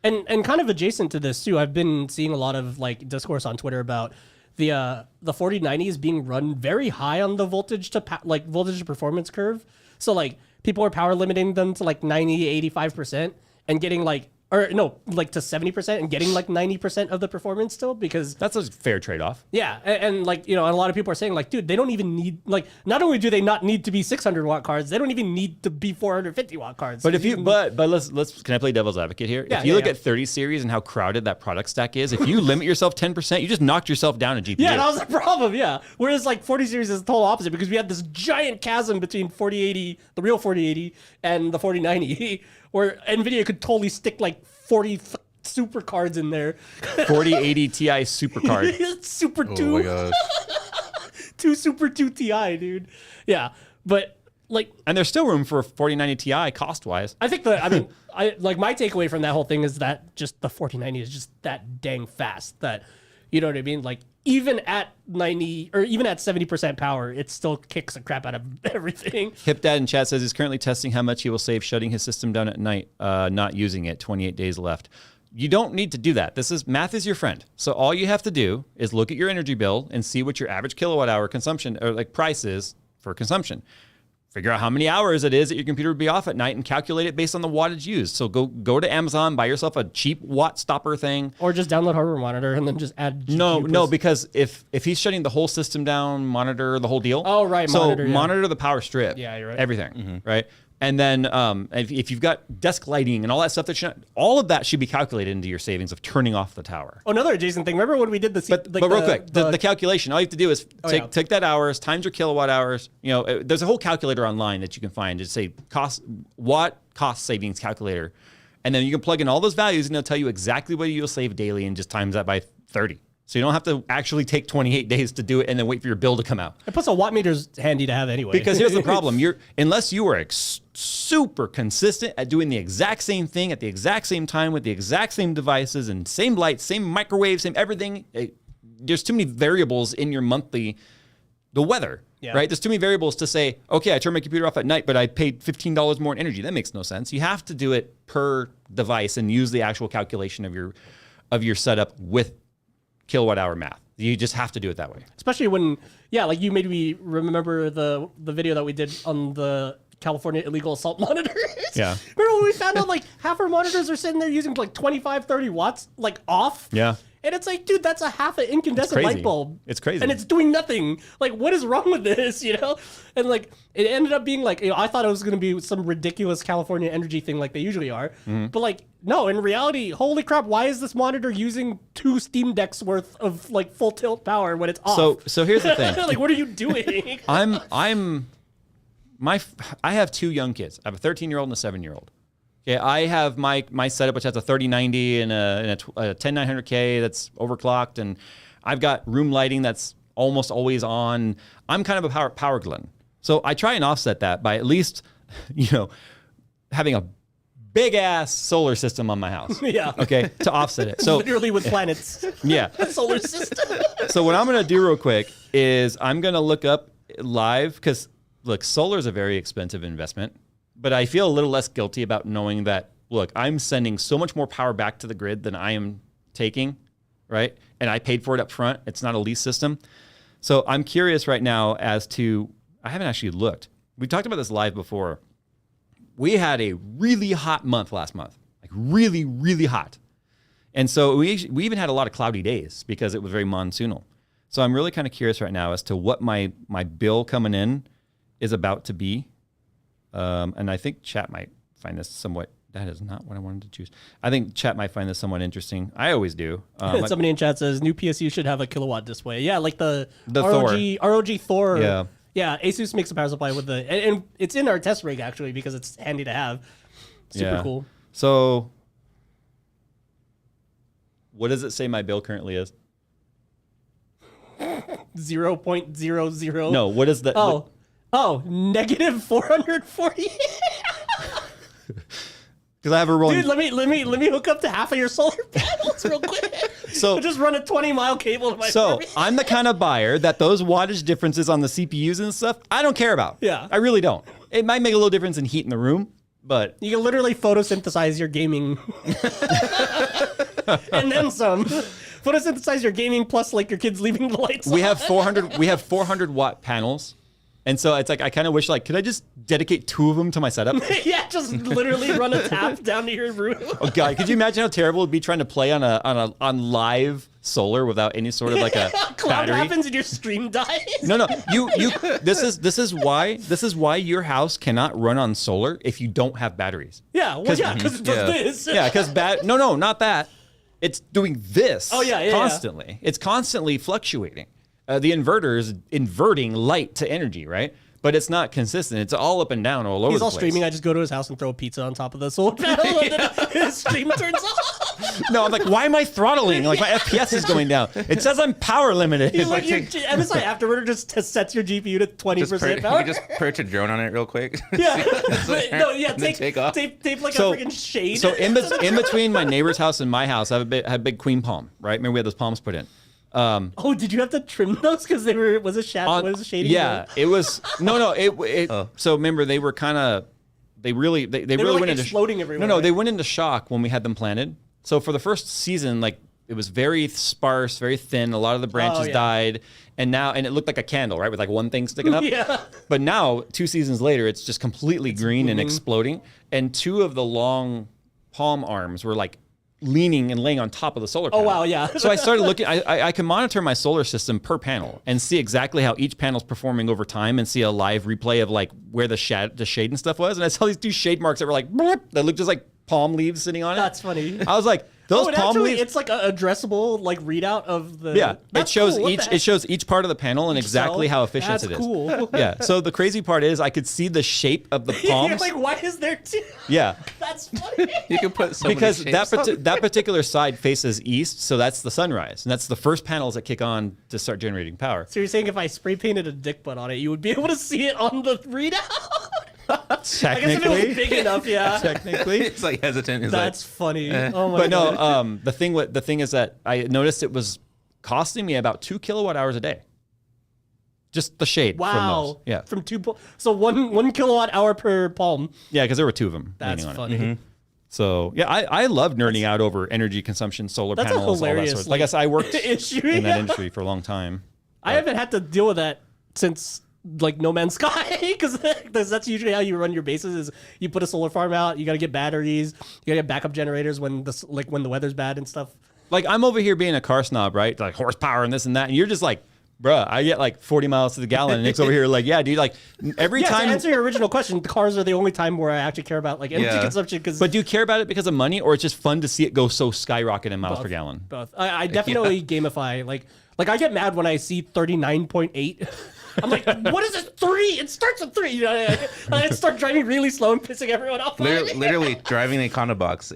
And kind of adjacent to this too, I've been seeing a lot of like discourse on Twitter about the 4090s being run very high on the voltage to performance curve. So like people are power limiting them to like 90, 85% and getting like. Or no, like to 70% and getting like 90% of the performance still, because that's a fair trade-off. Yeah, and like, a lot of people are saying like, dude, they don't even need, like, not only do they not need to be 600 watt cards, they don't even need to be 450 watt cards. But if but let's can I play devil's advocate here? Yeah, if you look at 30 series and how crowded that product stack is, if you limit yourself 10%, you just knocked yourself down a GPU. Yeah, that was the problem. Yeah, whereas like 40 series is the total opposite, because we had this giant chasm between 4080, the real 4080, and the 4090. Where NVIDIA could totally stick like 40 super cards in there. 4080 Ti super card. Super 2. Oh my gosh. 2 Super 2 Ti, dude. Yeah, but like... And there's still room for a 4090 Ti cost-wise. I think my takeaway from that whole thing is that just the 4090 is just that dang fast that, you know what I mean? Like, even at 90 or even at 70% power, it still kicks the crap out of everything. HipDad in chat says he's currently testing how much he will save shutting his system down at night, not using it. 28 days left. You don't need to do that. Math is your friend. So all you have to do is look at your energy bill and see what your average kilowatt hour consumption or like price is for consumption. Figure out how many hours it is that your computer would be off at night and calculate it based on the wattage used. So go to Amazon, buy yourself a cheap watt stopper thing. Or just download hardware monitor and then just add GPU. No, because if he's shutting the whole system down, monitor the whole deal. Oh, right, so monitor the power strip. Yeah, you're right. Everything, right? And then if you've got desk lighting and all that stuff, all of that should be calculated into your savings of turning off the tower. Oh, another adjacent thing. Remember when we did but real quick, the calculation, all you have to do is take that hours, times your kilowatt hours. There's a whole calculator online that you can find. Just say cost savings calculator. And then you can plug in all those values and it'll tell you exactly what you'll save daily and just times that by 30. So you don't have to actually take 28 days to do it and then wait for your bill to come out. And plus a watt meter's handy to have anyway. Because here's the problem. Unless you are super consistent at doing the exact same thing at the exact same time with the exact same devices and same lights, same microwave, same everything, there's too many variables in your monthly, the weather, right? There's too many variables to say, okay, I turn my computer off at night, but I paid $15 more in energy. That makes no sense. You have to do it per device and use the actual calculation of your setup with kilowatt hour math. You just have to do it that way. Especially when, like you made me remember the video that we did on the California illegal assault monitors. Yeah. Remember when we found out like half our monitors are sitting there using like 25, 30 watts like off? Yeah. And it's like, dude, that's a half an incandescent crazy. light bulb. It's crazy. And it's doing nothing. Like, what is wrong with this, you know? And like, it ended up being like, you know, I thought it was going to be some ridiculous California energy thing like they usually are. But like, no, in reality, holy crap, why is this monitor using 2 Steam Decks worth of like full tilt power when it's off? So here's the thing. Like, what are you doing? I have 2 young kids. I have a 13-year-old and a 7-year-old. Okay, I have my setup, which has a 3090 and a 10900K that's overclocked, and I've got room lighting that's almost always on. I'm kind of a power glutton, so I try and offset that by at least, you know, having a big ass solar system on my house. Yeah. Okay, to offset it. So literally with planets. yeah. Solar system. So what I'm gonna do real quick is I'm gonna look up live, because look, solar is a very expensive investment. But I feel a little less guilty about knowing that, look, I'm sending so much more power back to the grid than I am taking, right? And I paid for it up front. It's not a lease system. So I'm curious right now as to, I haven't actually looked. We talked about this live before. We had a really hot month last month, like really, really hot. And so we even had a lot of cloudy days because it was very monsoonal. So I'm really kind of curious right now as to what my bill coming in is about to be. And I think chat might find this somewhat, that is not what I wanted to choose. I think chat might find this somewhat interesting. I always do. Somebody in chat says, new PSU should have a kilowatt display. Yeah, like the Thor. ROG Thor. Yeah. Yeah, Asus makes a power supply with and it's in our test rig actually because it's handy to have. Super cool. So what does it say my bill currently is? 0.00. No, what is that? Negative 440. Because I have a rolling. Dude, let me hook up to half of your solar panels real quick. So I'll just run a 20-mile cable to my apartment. I'm the kind of buyer that those wattage differences on the CPUs and stuff, I don't care about. Yeah. I really don't. It might make a little difference in heat in the room, but You can literally photosynthesize your gaming. And then some. Photosynthesize your gaming plus like your kids leaving the lights we on. have 400 watt panels. And so it's like, I kind of wish, like, could I just dedicate 2 of them to my setup? Yeah, just literally run a tap down to your room. Oh God, could you imagine how terrible it would be trying to play on live solar without any sort of like a Cloud battery? happens and your stream dies. No, you. This is why your house cannot run on solar if you don't have batteries. Yeah, well, because it does this. Yeah, because No, not that. It's doing this. Oh, yeah, constantly. It's constantly fluctuating. The inverter is inverting light to energy, right? But it's not consistent. It's all up and down all over He's the all place. streaming. I just go to his house and throw a pizza on top of the solar panel, and then his stream turns off. No, I'm like, why am I throttling? Like my FPS is going down. It says I'm power limited. He's like, your MSI Afterburner just sets your GPU to 20% You power. can just perch a drone on it real quick. Yeah, then take off. tape like So- a freaking shade. So in between my neighbor's house and my house, I have a big queen palm, right? Remember we had those palms put in. Oh, did you have to trim those because they were was it shading? Yeah, it was So remember they were kind of they really were, really like, went into exploding everywhere, No, right? they went into shock when we had them planted. So for the first season, like it was very sparse, very thin. A lot of the branches died, and it looked like a candle, right, with like one thing sticking up. Yeah. But now 2 seasons later, it's just completely green and exploding, and 2 of the long palm arms were like leaning and laying on top of the solar panel. Oh, wow, yeah. So I started looking, I can monitor my solar system per panel and see exactly how each panel's performing over time and see a live replay of like where the shade and stuff was. And I saw these 2 shade marks that were like, bloop, that looked just like palm leaves sitting on it. That's funny. I was like, those palm leaves. It's like a addressable like readout of the. Yeah, That's it shows cool. What each the heck? it shows each part of the panel and exactly cell? how efficient That's it is. cool. Yeah. So the crazy part is I could see the shape of the You're palms. like, why is there 2? Yeah. That's funny. You can put so Because many shapes on. that particular side faces east, so that's the sunrise, and that's the first panels that kick on to start generating power. So you're saying if I spray painted a dick butt on it, you would be able to see it on the readout? I guess if it was Technically, big enough, yeah. technically. It's like hesitant. It's That's funny. Oh my But god. no, the thing is that I noticed it was costing me about 2 kilowatt hours a day. Just the shade from Wow. those. Yeah. From 2 so 1 kilowatt hour per palm. Yeah, because there were 2 of them That's leaning on funny. it. So yeah, I love nerding out over energy consumption, solar That's a panels, all that hilarious, sort of. Like I said, I worked issue. in that industry for a long time. I haven't had to deal with that since like No Man's Sky, because that's usually how you run your bases. Is you put a solar farm out, you got to get batteries, you got to get backup generators when the weather's bad and stuff. Like I'm over here being a car snob, right? Like horsepower and this and that, and you're just like, bruh, I get like 40 miles to the gallon, and Nick's over here like, yeah, dude, like every time. To answer your original question, the cars are the only time where I actually care about like energy consumption. But do you care about it because of money, or it's just fun to see it go so skyrocketing in miles per gallon? Both. I definitely gamify. Like I get mad when I see 39.8. I'm like, what is this 3? It starts at 3. You know, I start driving really slow and pissing everyone off. Literally driving the Econobox,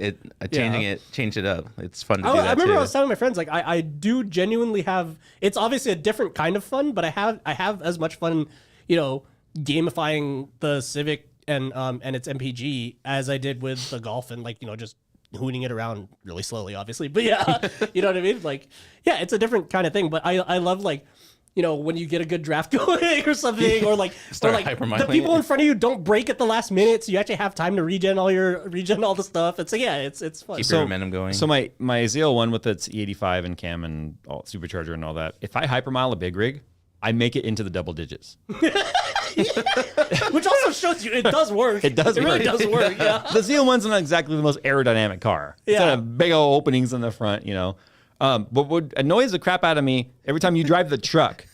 change it up. It's fun to do that I remember too. I was telling my friends, like, I do genuinely have. It's obviously a different kind of fun, but I have as much fun, you know, gamifying the Civic and its MPG as I did with the Golf and, like, you know, just hooning it around really slowly, obviously. But yeah, you know what I mean? Like, yeah, it's a different kind of thing. But I love, like, you know, when you get a good draft going or something, or like the people in front of you don't break at the last minute, so you actually have time to regen all the stuff. It's it's fun. Keep your momentum going. So my ZL1 with its E85 and cam and all supercharger and all that, if I hypermile a big rig, I make it into the double digits. Which also shows you it does work. It does. It really does work. Yeah. The ZL1's not exactly the most aerodynamic car. It's got a big old openings in the front, you know. But what annoys the crap out of me every time you drive the truck.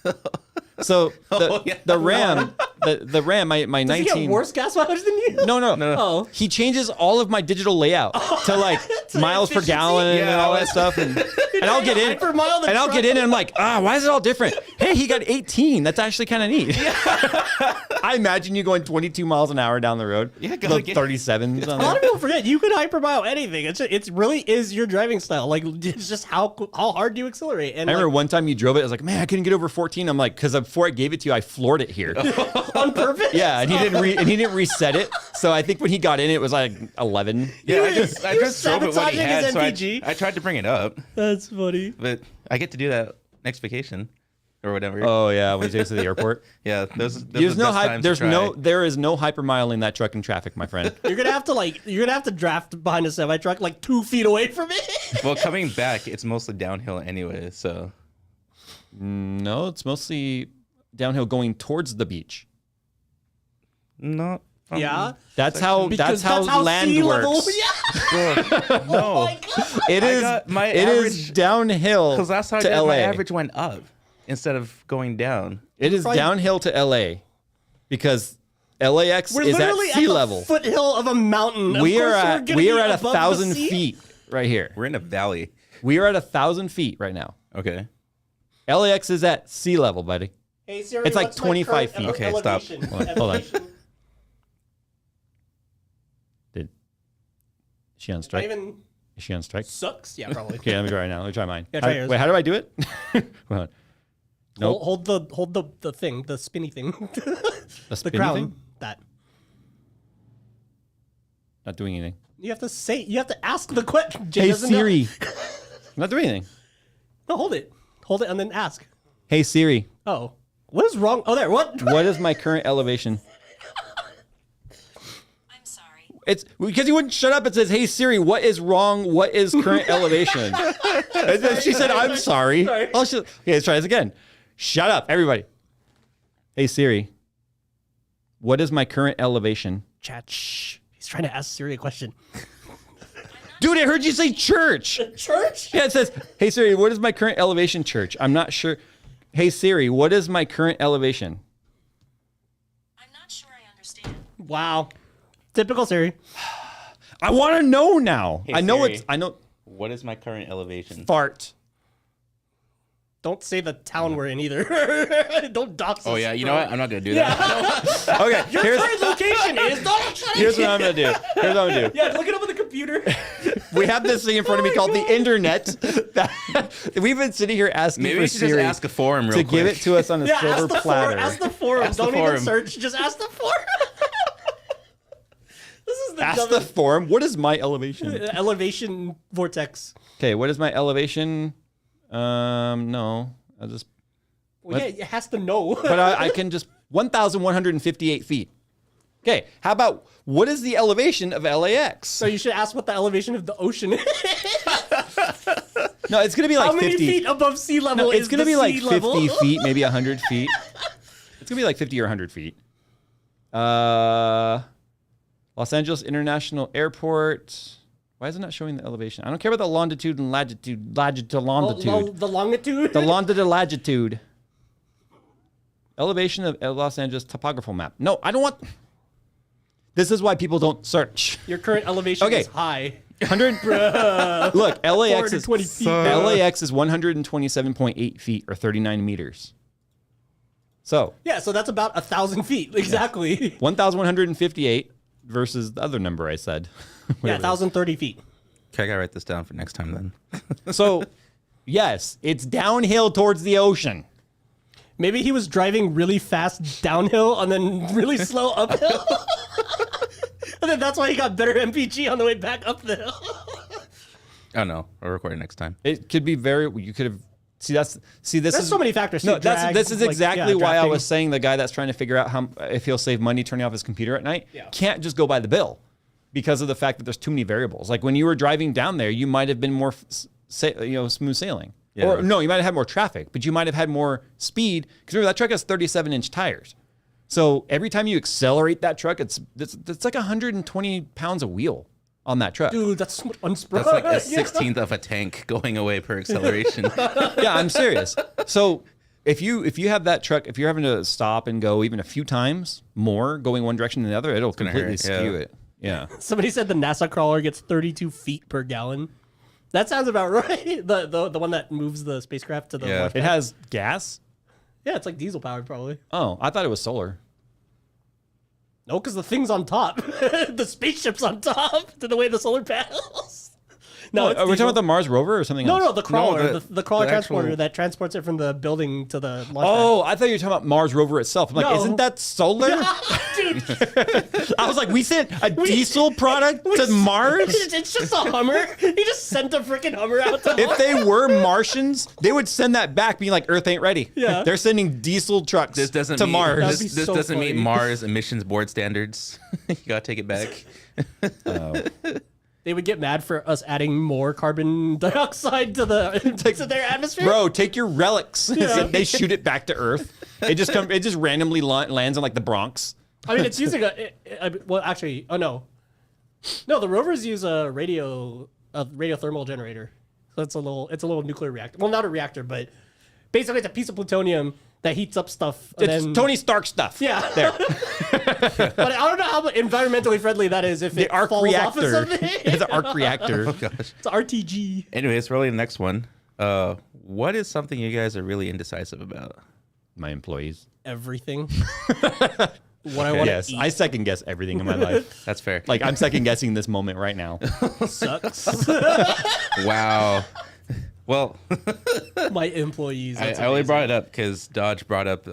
So the Ram, the Ram, my 19. Does he get worse gas mileage than you? No. Oh. He changes all of my digital layout to like miles per gallon and all that stuff, and I'll get in, and I'm like, why is it all different? Hey, he got 18. That's actually kind of neat. I imagine you going 22 miles an hour down the road. Yeah, go get 37s. A lot of people forget you can hypermile anything. It really is your driving style. Like, it's just how hard do you accelerate? And I remember one time you drove it. I was like, man, I couldn't get over 14. I'm like, because before I gave it to you, I floored it here on purpose. Yeah, and he didn't reset it. So I think when he got in, it was like 11. Yeah, I just drove it what he had. So MPG. I tried to bring it up. That's funny. But I get to do that next vacation. Or whatever. Oh yeah, when you take it to the airport. Yeah, there is no hypermiling that truck in traffic, my friend. You're gonna have to draft behind a semi truck like 2 feet away from it. Well, coming back, it's mostly downhill anyway. So no, it's mostly downhill going towards the beach. No. Yeah, that's how land works. Yeah. No, it is downhill. Because last time to LA. My average went up instead of going down. It is downhill to LA because LAX is at sea level. Foothill of a mountain. We are at 1,000 feet right here. We're in a valley. We are at 1,000 feet right now. Okay. LAX is at sea level, buddy. Hey Siri, it's like 25 feet. Okay, stop. Hold on. Is she on strike? Is she on strike? Sucks. Yeah, probably. Okay, let me try right now. Let me try mine. Yeah, try yours. Wait, how do I do it? Hold on. Nope. Hold the thing, the spinny thing. The crown. thing? That. Not doing anything. You have to ask the question. Hey Siri. I'm not doing anything. No, hold it. Hold it and then ask. Hey Siri. Oh. What is wrong? Oh, there. What? What is my current elevation? I'm sorry. It's because he wouldn't shut up. It says, "Hey Siri, what is wrong? What is current elevation?" And then she said, "I'm sorry." Sorry. Oh, okay, let's try this again. Shut up, everybody. Hey Siri, what is my current elevation? Chat. Shh. He's trying to ask Siri a question. Dude, I heard you say church. Church? Yeah, it says, "Hey Siri, what is my current elevation?" Church. I'm not sure. Hey Siri, what is my current elevation? I'm not sure I understand. Wow. Typical Siri. I want to know now. Hey, I know Siri. I know. What is my current elevation? Fart. Don't say the town we're in either. Don't dox us. Oh yeah, you know what? I'm not gonna do that. Okay, Your current location is Donald Trump. here's what I'm gonna do. Yeah, look it up on the computer. We have this thing in front of me called the internet. We've been sitting here asking Maybe for we should Siri just ask a forum real to quick. give it to us on a silver platter. Ask the forum. Ask the Don't forum. even search. Just ask the forum. This is the Ask the dumbest forum. What is my elevation? elevation vortex. Okay, what is my elevation? No, I'll just. Well, yeah, it has to know. But I can just 1,158 feet. Okay, how about what is the elevation of LAX? So you should ask what the elevation of the ocean is. No, it's gonna be like How many 50 feet above sea level No, is it's gonna the be like sea 50 level? feet, maybe 100 feet. It's gonna be like 50 or 100 feet. Los Angeles International Airport. Why is it not showing the elevation? I don't care about the longitude and latitude. The longitude. The longitude, latitude. Elevation of Los Angeles topographical map. No, I don't want. This is why people don't search. Your current elevation is high. 100. Look, LAX is 420 feet. LAX is 127.8 feet or 39 meters. So Yeah, so that's about 1,000 feet. Exactly. 1,158 versus the other number I said. Yeah, 1,030 feet. Okay, I gotta write this down for next time then. So, yes, it's downhill towards the ocean. Maybe he was driving really fast downhill and then really slow uphill. And then that's why he got better MPG on the way back up the hill. Oh no, I'll record it next time. It could be very. You could have. This There's is so many factors. No, too. Drag, this is exactly why I drafting. was saying the guy that's trying to figure out how if he'll save money turning off his computer at night can't just go by the bill because of the fact that there's too many variables. Like when you were driving down there, you might have been more smooth sailing. Yeah. Or no, you might have had more traffic, but you might have had more speed because remember that truck has 37-inch tires. So every time you accelerate that truck, it's like 120 pounds of wheel on that truck. Dude, that's That's like a 16th of a tank going away per acceleration. Yeah, I'm serious. So if you have that truck, if you're having to stop and go even a few times more going one direction than the other, it'll completely hurt, skew yeah. it. Yeah. Somebody said the NASA crawler gets 32 feet per gallon. That sounds about right. The one that moves the spacecraft to the launch It pad. has gas? Yeah, it's like diesel powered probably. Oh, I thought it was solar. No, because the thing's on top. The spaceship's on top to the way the solar panels. No, it's Are we talking diesel. about the Mars rover or something else? No, the crawler, the- the crawler the transporter actual- that transports it from the building to the launch Oh, I thought you were talking about Mars rover itself. I'm like, No. isn't that solar? pad. Dude, I was like, we sent a diesel product to Mars? it's just a Hummer. He just sent a freaking Hummer out to If they were Martians, they would send that back being like, Earth ain't ready. Yeah. They're sending diesel trucks This doesn't to meet, Mars. That'd be This so doesn't meet funny. Mars emissions board standards. You gotta take it back. They would get mad for us adding more carbon dioxide to their atmosphere. Bro, take your relics. They shoot it back to Earth. It just randomly lands on like the Bronx. I mean, it's using well, actually, oh no, the rovers use a radiothermal generator. So it's a little nuclear reactor. Well, not a reactor, but basically it's a piece of plutonium that heats up stuff. And It's then, Tony Stark stuff. Yeah. There. But I don't know how environmentally friendly that is if The it arc falls off of reactor. something. It's an arc reactor. It's RTG. Anyways, really the next one. What is something you guys are really indecisive about? My employees. Everything. What I want to Yes, eat I second guess everything in my life. That's fair. Like I'm second guessing this moment right now. sucks. Wow. Well, My employees. I That's only amazing. brought it up because Dodge brought up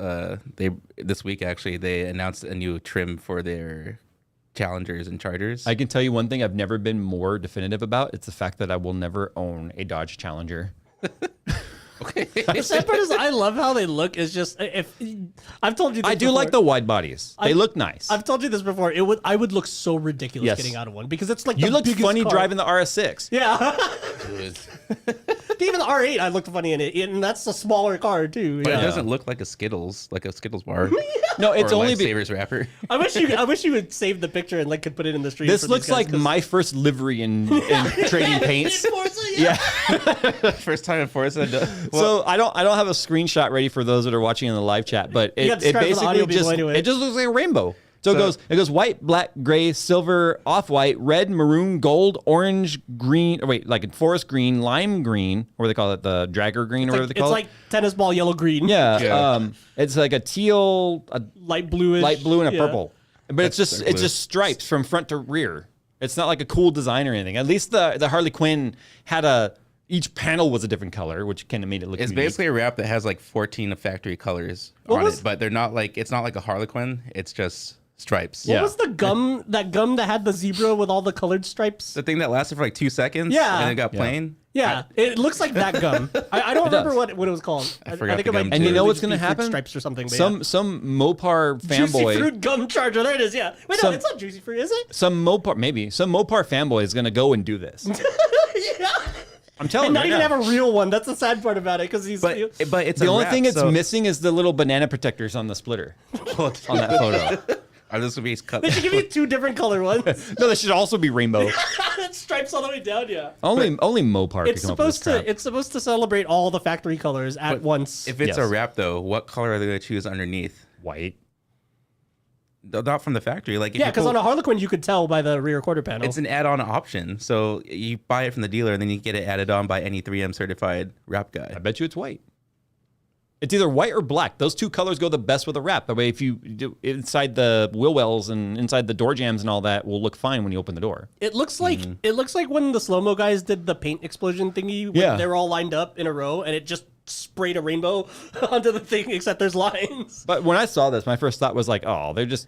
this week actually they announced a new trim for their Challengers and Chargers. I can tell you one thing I've never been more definitive about. It's the fact that I will never own a Dodge Challenger. The sad part is I love how they look. It's just if I've told you this I do before. like the wide bodies. They look nice. I've told you this before. I would look so ridiculous Yes. getting out of one because it's like You the looked biggest funny car. driving the RS6. Yeah, Dude. even the R8 I looked funny in it, and that's a smaller car too. But Yeah. it doesn't look like a Skittles bar. No, it's or a only Lifesavers wrapper. I wish you would save the picture and like could put it in the stream. This for looks these guys, like 'cause- my first livery in trading paints. Yeah. First time in Forza. So I don't have a screenshot ready for those that are watching in the live chat, but You it, got to it describe for the basically audio people just anyway. it just looks like a rainbow. So it goes white, black, gray, silver, off-white, red, maroon, gold, orange, green. Or wait, like forest green, lime green, or they call it the dragger green, or whatever they It's call like it. tennis ball, yellow, green. Yeah. It's like a teal, a light bluish, light blue, and a yeah. purple. But it's dark blue. just stripes from front to rear. It's not like a cool design or anything. At least the Harley Quinn had each panel was a different color, which kind of made it look. It's unique. basically a wrap that has like 14 factory colors on it, but they're not like it's not like a Harlequin. It's just stripes. What Yeah. was the gum? That gum that had the zebra with all the colored stripes. The thing that lasted for like 2 seconds. Yeah. And it got plain. Yeah, it looks like that gum. I don't remember what it was called. I forgot think the it might gum, And too. you know literally what's just gonna be fruit happen? Stripes or something. But Some Mopar Juicy fanboy. fruit gum charger. There it is. Yeah. Wait, no, Some- it's not juicy fruit, is it? Some Mopar fanboy is gonna go and do this. Yeah. I'm telling And you. not even have a real one. That's the sad part about it, because he's. but it's The a only wrap, thing it's so- missing is the little banana protectors on the splitter on that photo. Are those gonna be cut? They should give you 2 different color ones. No, that should also be rainbow. Stripes all the way down. Yeah. Only Mopar It's could come up with this supposed crap. to. It's supposed to celebrate all the factory colors at once. If it's Yes. a wrap though, what color are they gonna choose underneath? White. Not from the factory. Like if Yeah, you because pull- on a Harlequin you could tell by the rear quarter panel. it's an add-on option. So you buy it from the dealer and then you get it added on by any 3M certified wrap guy. I bet you it's white. It's either white or black. Those 2 colors go the best with a wrap. That way, if you do inside the wheel wells and inside the door jams and all that, will look fine when you open the door. It looks like when the slow-mo guys did the paint explosion thingy. When Yeah. they were all lined up in a row, and it just sprayed a rainbow onto the thing, except there's lines. But when I saw this, my first thought was like, oh, they're just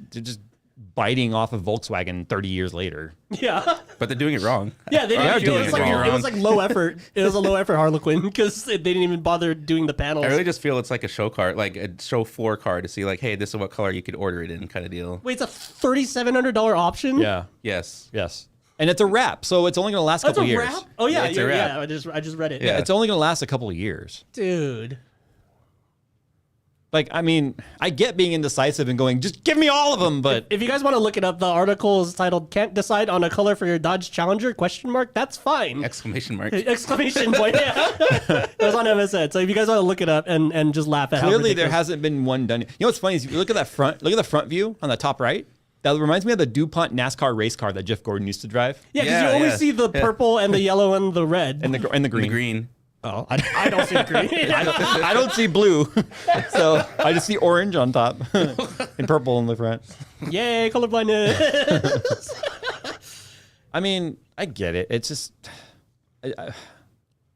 biting off of Volkswagen 30 years later. Yeah, But they're doing it wrong. yeah, they They are didn't. doing It was it like wrong. it was like low effort. It was a low effort Harlequin because they didn't even bother doing the panels. I really just feel it's like a show car, like a show floor car to see like, hey, this is what color you could order it in kind of deal. Wait, it's a $3,700 option. Yeah. Yes. Yes. And it's a wrap, so it's only going to last a That's couple a years. wrap. Oh yeah, Yeah, it's a yeah, wrap. yeah. I just read it. Yeah. It's only going to last a couple of years. Dude. Like, I mean, I get being indecisive and going, just give me all of them, but If you guys want to look it up, the article is titled "Can't Decide on a Color for Your Dodge Challenger?" ? That's fine. Exclamation mark. Exclamation point! Yeah, it was on MSN. So if you guys want to look it up and just laugh at how clearly there ridiculous- hasn't been one done. You know what's funny is if you look at the front view on the top right. That reminds me of the DuPont NASCAR race car that Jeff Gordon used to drive. Yeah, because Yeah, you only yeah. see the purple and the yellow and the red. And the The green. green. Oh, I don't see the green. I don't see blue, so I just see orange on top and purple in the front. Yay, colorblindness. I mean, I get it. It's just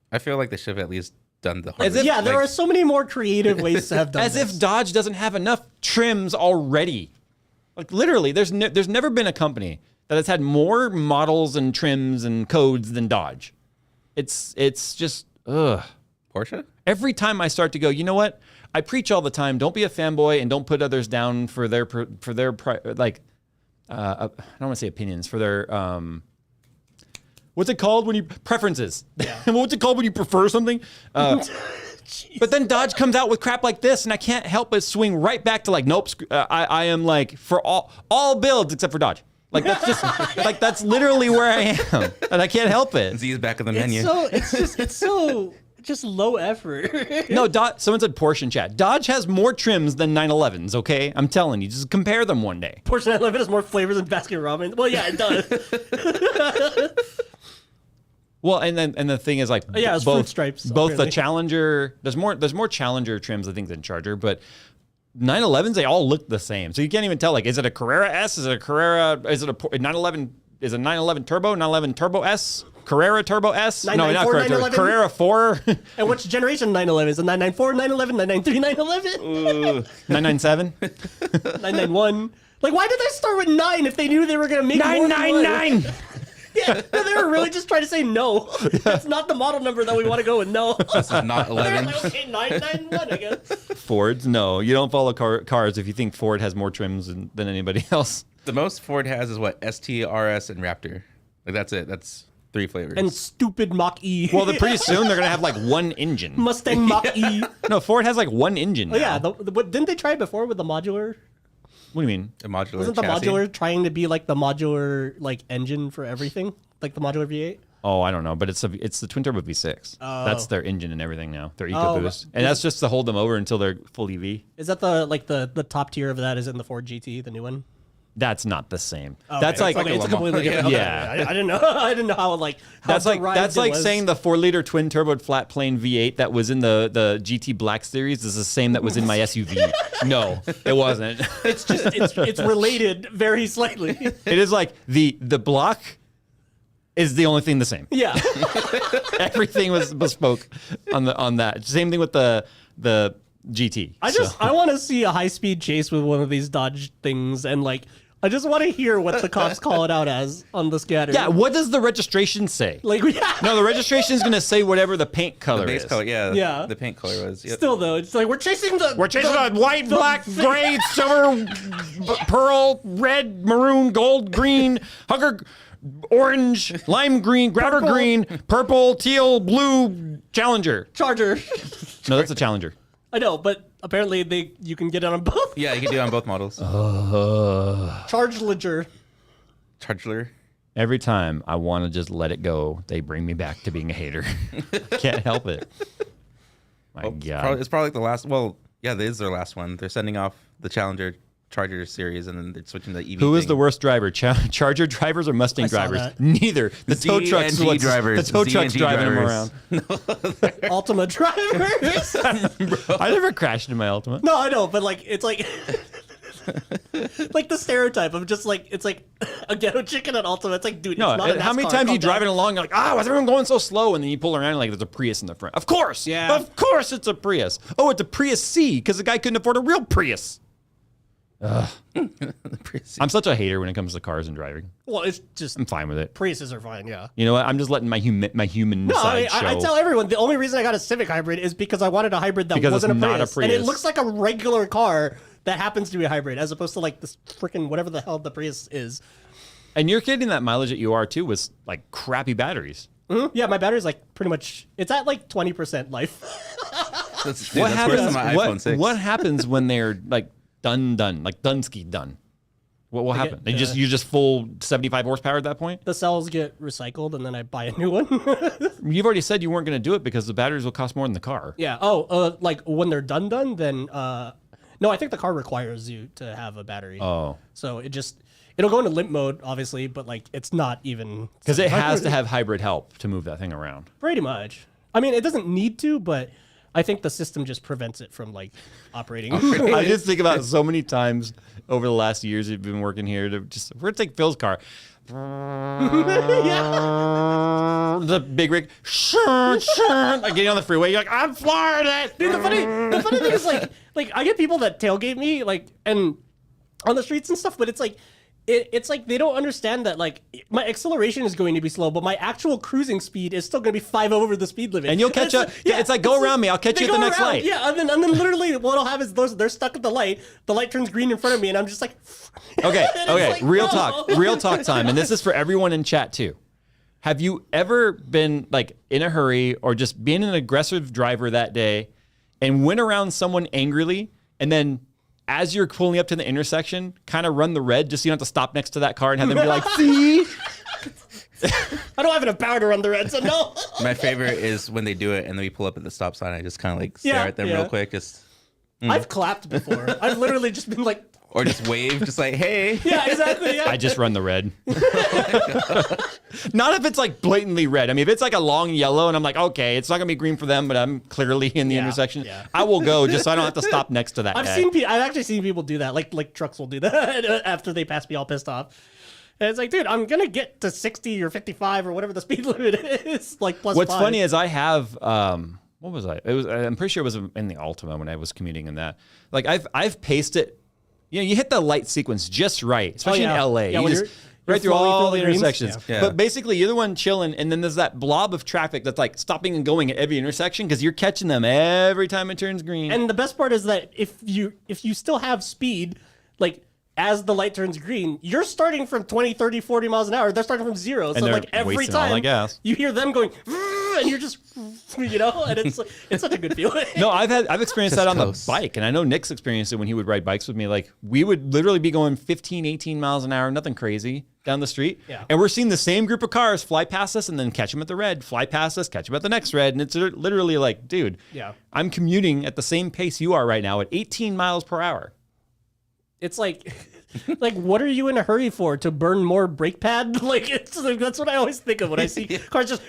I feel like they should have at least done the As hard. if- Yeah, there like, are so many more creative ways to have done as this. if Dodge doesn't have enough trims already. Like literally, there's never been a company that has had more models and trims and codes than Dodge. It's just ugh. Porsche. Every time I start to go, you know what? I preach all the time. Don't be a fanboy and don't put others down for their like. I don't want to say opinions for their what's it called when you preferences? Yeah. What's it called when you prefer something? But then Dodge comes out with crap like this, and I can't help but swing right back to like, nope. I am like for all builds except for Dodge. Like that's just like that's literally where I am, and I can't help it. Z's back on the menu. It's so just low effort. No, someone said Porsche in chat. Dodge has more trims than 911s. Okay, I'm telling you, just compare them one day. Porsche 911 has more flavors than Baskin Robbins. Well, yeah, it does. Well, and the thing is like yeah, it's fruit stripes, Both apparently. the Challenger, there's more Challenger trims I think than Charger, but 911s they all look the same. So you can't even tell like is it a Carrera S? Is it a Carrera? Is it a 911? Is a 911 Turbo? 911 Turbo S? Carrera Turbo S? No, not 994, Carrera. 911? Carrera 4. And which generation 911 is it? 994, 911, 993, 911, 997. 991. Like, why did they start with 9 if they knew they were going to make more than one? 999. Yeah, they were really just trying to say no. That's not the model number that we want to go with. No. This is not They're 11. like, okay, 991, I guess. Fords? No, you don't follow cars if you think Ford has more trims than anybody else. The most Ford has is what? ST, RS, and Raptor. Like that's it. That's 3 flavors. And stupid Mach E. Well, pretty soon they're gonna have like one engine. Mustang Mach E. No, Ford has like one engine. Oh, yeah. now. Didn't they try it before with the modular? What do you mean? a modular Wasn't the chassis. modular trying to be like the modular like engine for everything? Like the modular V8? Oh, I don't know, but it's the twin turbo V6. That's their engine and everything now. Their Oh, EcoBoost, and that's just to hold them over until they're full EV. Is that the top tier of that? Is it in the Ford GT, the new one? That's not the same. Okay, That's like okay, it's a completely Yeah. different. Okay, Yeah. I didn't know. I didn't know how like how that's like derived it was. saying the 4-liter twin turbo flat plane V8 that was in the GT Black series is the same that was in my SUV. No, it wasn't. It's just it's related very slightly. It is like the block is the only thing the same. Yeah. Everything was bespoke on that. Same thing with the GT. I want to see a high speed chase with one of these Dodge things, and like I just want to hear what the cops call it out as on the scatter. Yeah, what does the registration say? Like yeah. No, the registration is going to say whatever the paint color The base is. color, yeah. Yeah. The paint color was. Yep. Still though, it's like we're chasing the white, black, gray, silver, pearl, red, maroon, gold, green, hugger, orange, lime green, grabber Purple. green, purple, teal, blue Challenger. Charger. No, that's a Challenger. I know, but apparently you can get it on both. Yeah, you can do it on both models. Charger. Charger. Every time I want to just let it go, they bring me back to being a hater. Can't help it. My God. It's probably like the last. Well, yeah, this is their last one. They're sending off the Challenger Charger series, and then they're switching to the EV. Who is thing. the worst driver? Charger drivers or Mustang I saw drivers? that. Neither. The tow trucks. ZNG drivers. The tow trucks ZNG driving them drivers. around. Ultima drivers. I never crashed in my Ultima. No, I know, but like it's like like the stereotype of just like it's like a ghetto chicken at Ultima. It's like, dude, No, it's not a how many NASCAR, times calm you driving down. along, you're like, why is everyone going so slow? And then you pull around and like there's a Prius in the front. Of course. Yeah. Of course it's a Prius. Oh, it's a Prius C because the guy couldn't afford a real Prius. I'm such a hater when it comes to cars and driving. Well, it's just I'm fine with it. Priuses are fine, yeah. You know what? I'm just letting my human No, side show. I tell everyone the only reason I got a Civic hybrid is because I wanted a hybrid that Because wasn't it's a not a Prius. And it Prius. looks like a regular car that happens to be a hybrid, as opposed to like this freaking whatever the hell the Prius is. And you're getting that mileage that you are too with like crappy batteries. Yeah, my battery's like pretty much it's at like 20% life. That's What worse happens? than my iPhone 6. What happens when they're like done, like Dunsky done? What will happen? get, You just full 75 horsepower at that point? The cells get recycled and then I buy a new one. You've already said you weren't going to do it because the batteries will cost more than the car. Yeah. Like when they're done, then no, I think the car requires you to have a battery. Oh. So it'll go into limp mode, obviously, but like it's not even Because it has to have hybrid help to move that thing around. pretty much. I mean, it doesn't need to, but I think the system just prevents it from like operating. I just think about so many times over the last years you've been working here we're going to take Phil's car. Yeah. The big rig. Like getting on the freeway. You're like, I'm flying it. Dude, the funny thing is like I get people that tailgate me like and on the streets and stuff, but it's like it's like they don't understand that like my acceleration is going to be slow, but my actual cruising speed is still going to be 5 over the speed limit. And you'll catch up. Yeah, it's like, go around me. I'll catch they you at the go next around, light. Yeah, and then literally what'll happen is they're stuck at the light turns green in front of me, and I'm just like, Okay, and it's okay. like, Real no. talk. Real talk time. And this is for everyone in chat too. Have you ever been like in a hurry or just being an aggressive driver that day and went around someone angrily and then as you're pulling up to the intersection, kind of run the red just so you don't have to stop next to that car and have them be like, see? I don't have enough power to run the red, so no. My favorite is when they do it and then we pull up at the stop sign. I just kind of like stare Yeah, at them yeah. real quick, just I've clapped before. I've literally just been like, or just wave, just like, hey. yeah, exactly. Yeah. I just run the red. Not if it's like blatantly red. I mean, if it's like a long yellow and I'm like, okay, it's not going to be green for them, but I'm clearly in the Yeah, intersection. yeah. I will go just so I don't have to stop next to that guy. I've actually seen people do that. Like trucks will do that after they pass me all pissed off. And it's like, dude, I'm gonna get to 60 or 55 or whatever the speed limit is. Like plus. What's 5. funny is I have what was I? It was I'm pretty sure it was in the Altima when I was commuting in that. Like I've paced it. You know, you hit the light sequence just right, especially yeah. in LA. Yeah, you when just you're right through flowing all through the the greens. intersections. Yeah. But basically, you're the one chilling, and then there's that blob of traffic that's like stopping and going at every intersection because you're catching them every time it turns green. And the best part is that if you still have speed, like as the light turns green, you're starting from 20, 30, 40 miles an hour. They're starting from 0. So they're like every wasting all time the gas. you hear them going, and you're just, you know, and it's like, it's such a good feeling. No, I've experienced that on coast. the bike, and I know Nick's experienced it when he would ride bikes with me. Like we would literally be going 15, 18 miles an hour, nothing crazy down the street, Yeah. and we're seeing the same group of cars fly past us and then catch them at the red, fly past us, catch them at the next red, and it's literally like, dude, Yeah. I'm commuting at the same pace you are right now at 18 miles per hour. It's like, what are you in a hurry for? To burn more brake pad? Like, it's like, that's what I always think of when I see cars just.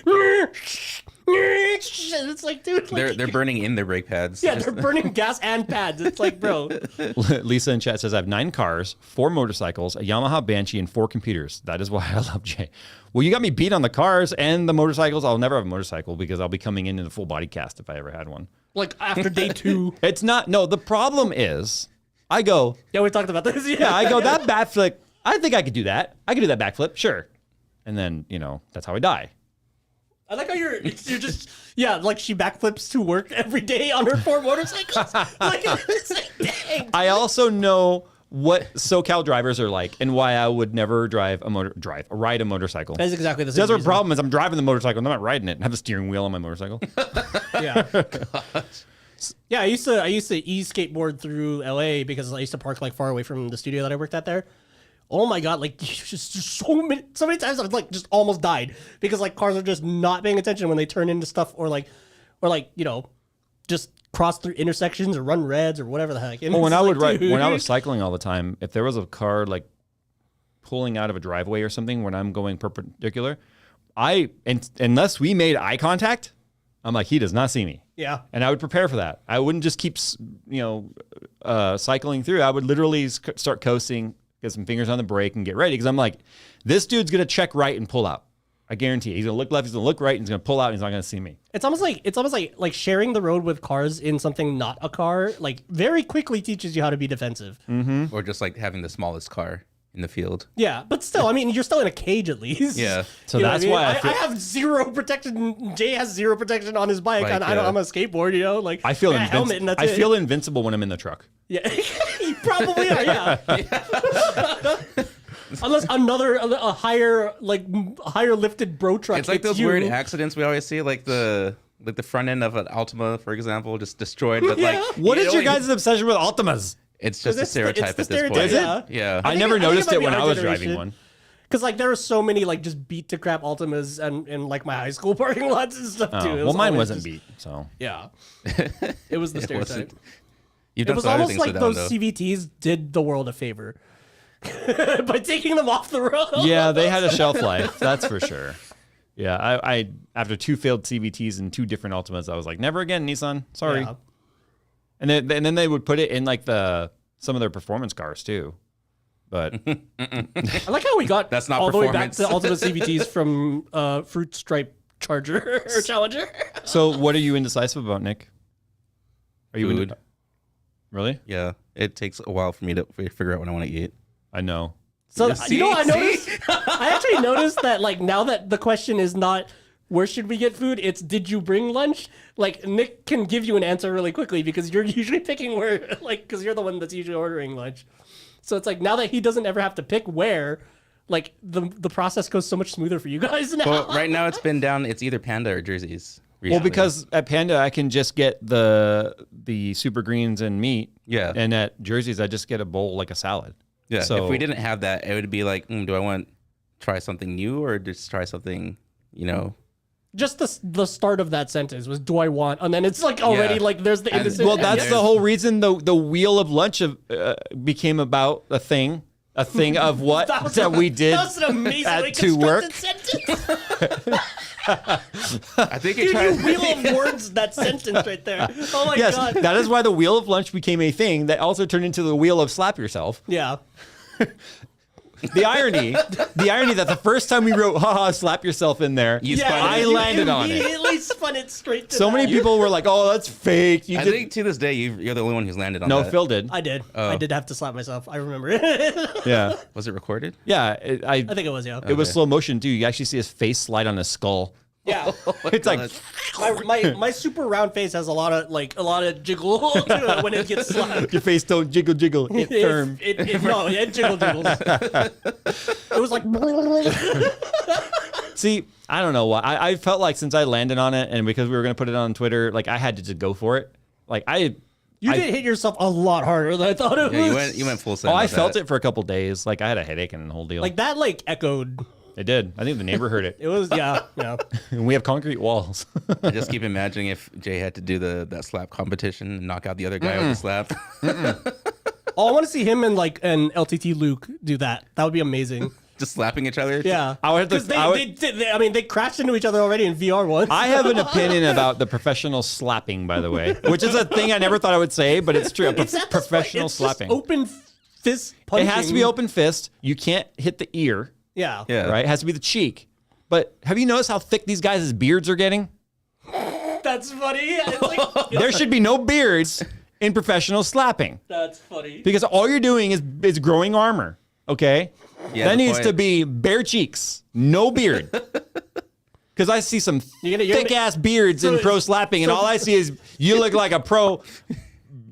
It's like, dude, like, They're burning in their brake pads. yeah, they're burning gas and pads. It's like, bro, Lisa in chat says, I have 9 cars, 4 motorcycles, a Yamaha Banshee, and 4 computers. That is why I love Jay. Well, you got me beat on the cars and the motorcycles. I'll never have a motorcycle because I'll be coming in a full body cast if I ever had one. like after day 2. It's not. No, the problem is I go, Yeah, we talked about this. yeah, I go, that backflip, I think I could do that. I could do that backflip, sure. And then, you know, that's how I die. I like how you're just, yeah, like she backflips to work every day on her 4 motorcycles. Like, it's like, dang. I also know what SoCal drivers are like and why I would never ride a motorcycle. That's exactly the same. The other reason. problem is I'm driving the motorcycle and I'm not riding it and have a steering wheel on my motorcycle. Yeah. Yeah, I used to e-skateboard through LA because I used to park like far away from the studio that I worked at there. Oh my god, like just so many times I've like just almost died because like cars are just not paying attention when they turn into stuff or you know, just cross through intersections or run reds or whatever the heck. And Well, when it's I like, would ride, dude. when I was cycling all the time, if there was a car like pulling out of a driveway or something when I'm going perpendicular, unless we made eye contact, I'm like, he does not see me. Yeah. And I would prepare for that. I wouldn't just keep, cycling through. I would literally start coasting, get some fingers on the brake, and get ready because I'm like, this dude's gonna check right and pull out. I guarantee you. He's gonna look left, he's gonna look right, and he's gonna pull out, and he's not gonna see me. It's almost like sharing the road with cars in something not a car, like very quickly teaches you how to be defensive. Or just like having the smallest car in the field. Yeah, but still, I mean, you're still in a cage at least. Yeah. So You know that's what why I feel, I have zero protection. Jay has zero protection on his bike, Bike, and I'm a skateboard. You know, like I feel a helmet, and that's I it. feel invincible when I'm in the truck. Yeah, you probably are. Yeah. Unless a higher lifted bro truck. It's like hits those you. weird accidents we always see, like the front end of an Altima, for example, just destroyed. But Yeah. like, What you is know, your guys' obsession with Altimas? It's just a It's the stereotype stereotype, at this point. Is it? Yeah. I think never it- I think noticed it might it be when our I was generation. driving one. Because like there were so many like just beat to crap Altimas and in like my high school parking lots and stuff too. It Well, mine always wasn't just- beat, so. Yeah, it was the It stereotype. wasn't. You've It done was some other almost things like to them, those though. CVTs did the world a favor by taking them off the road. Yeah, they had a shelf life, that's for sure. Yeah, I after 2 failed CVTs and 2 different Altimas, I was like, never again, Nissan. Sorry. Yeah. And then they would put it in like some of their performance cars too. But I like how we got That's not all the way back to performance. Ultimate CVTs from Fruit Stripe Charger or Challenger. so what are you indecisive about, Nick? Are you Food. Really? Yeah, it takes a while for me to figure out what I want to eat. I know. So Yeah, you know what I see? noticed? I actually noticed that like now that the question is not where should we get food, it's did you bring lunch? Like Nick can give you an answer really quickly because you're usually picking where, like, because you're the one that's usually ordering lunch. So it's like now that he doesn't ever have to pick where, like the process goes so much smoother for you guys now. Well, right now it's been down. It's either Panda or Jersey's. Well, recently. because at Panda I can just get the super greens and meat. Yeah. And at Jersey's I just get a bowl like a salad. yeah, So if we didn't have that, it would be like, do I want to try something new or just try something, Just the start of that sentence was do I want, and then it's like already Yeah. like there's the And- innocent. Well, that's there's- the whole reason the wheel of lunch became about a thing of what that we did That was an amazingly at to work. constructed sentence. I think it Dude, tried. you wheel of words that sentence right there. Oh my Yes, god. that is why the wheel of lunch became a thing that also turned into the wheel of slap yourself. Yeah. The irony that the first time we wrote "haha slap yourself" in there, You Yeah, spun I it. you landed on it. Immediately spun it straight to So many that. people were like, "Oh, that's fake." You I did. think to this day you're the only one who's landed on No, that. Phil did. I did. Oh. I did have to slap myself. I remember it. Yeah, Was it recorded? yeah. I think it was, yeah. It was Okay. slow motion too. You actually see his face slide on his skull. Yeah. It's like My super round face has a lot of jiggle to it when it gets slapped. your face don't jiggle jiggle. Hit firm. It jiggles. It was like See, I don't know why. I felt like since I landed on it and because we were gonna put it on Twitter, like I had to just go for it. Like you did hit yourself a lot harder than I thought it Yeah, was. you went full send. I with felt that. it for a couple days. Like I had a headache and the whole deal. Like that echoed. It did. I think the neighbor heard it. It was yeah. And we have concrete walls. I just keep imagining if Jay had to do that slap competition and knock out the other guy with the slap. Oh, I want to see him and and LTT Luke do that. That would be amazing. Just slapping each other. Yeah. I would have to- 'Cause I would- they crashed into each other already in VR once. I have an opinion about the professional slapping, by the way, which is a thing I never thought I would say, but it's true. It's not Professional it's just slapping. open fist It punching. has to be open fist. You can't hit the ear, Yeah. Yeah. right? It has to be the cheek. But have you noticed how thick these guys' beards are getting? That's funny. It's like, There should be no beards in professional slapping that's funny. because all you're doing is growing armor. Okay, Yeah, that the needs point- to be bare cheeks, no beard. Because I see some You're gonna- thick ass beards in so- pro slapping, and so- all I see is you look like a pro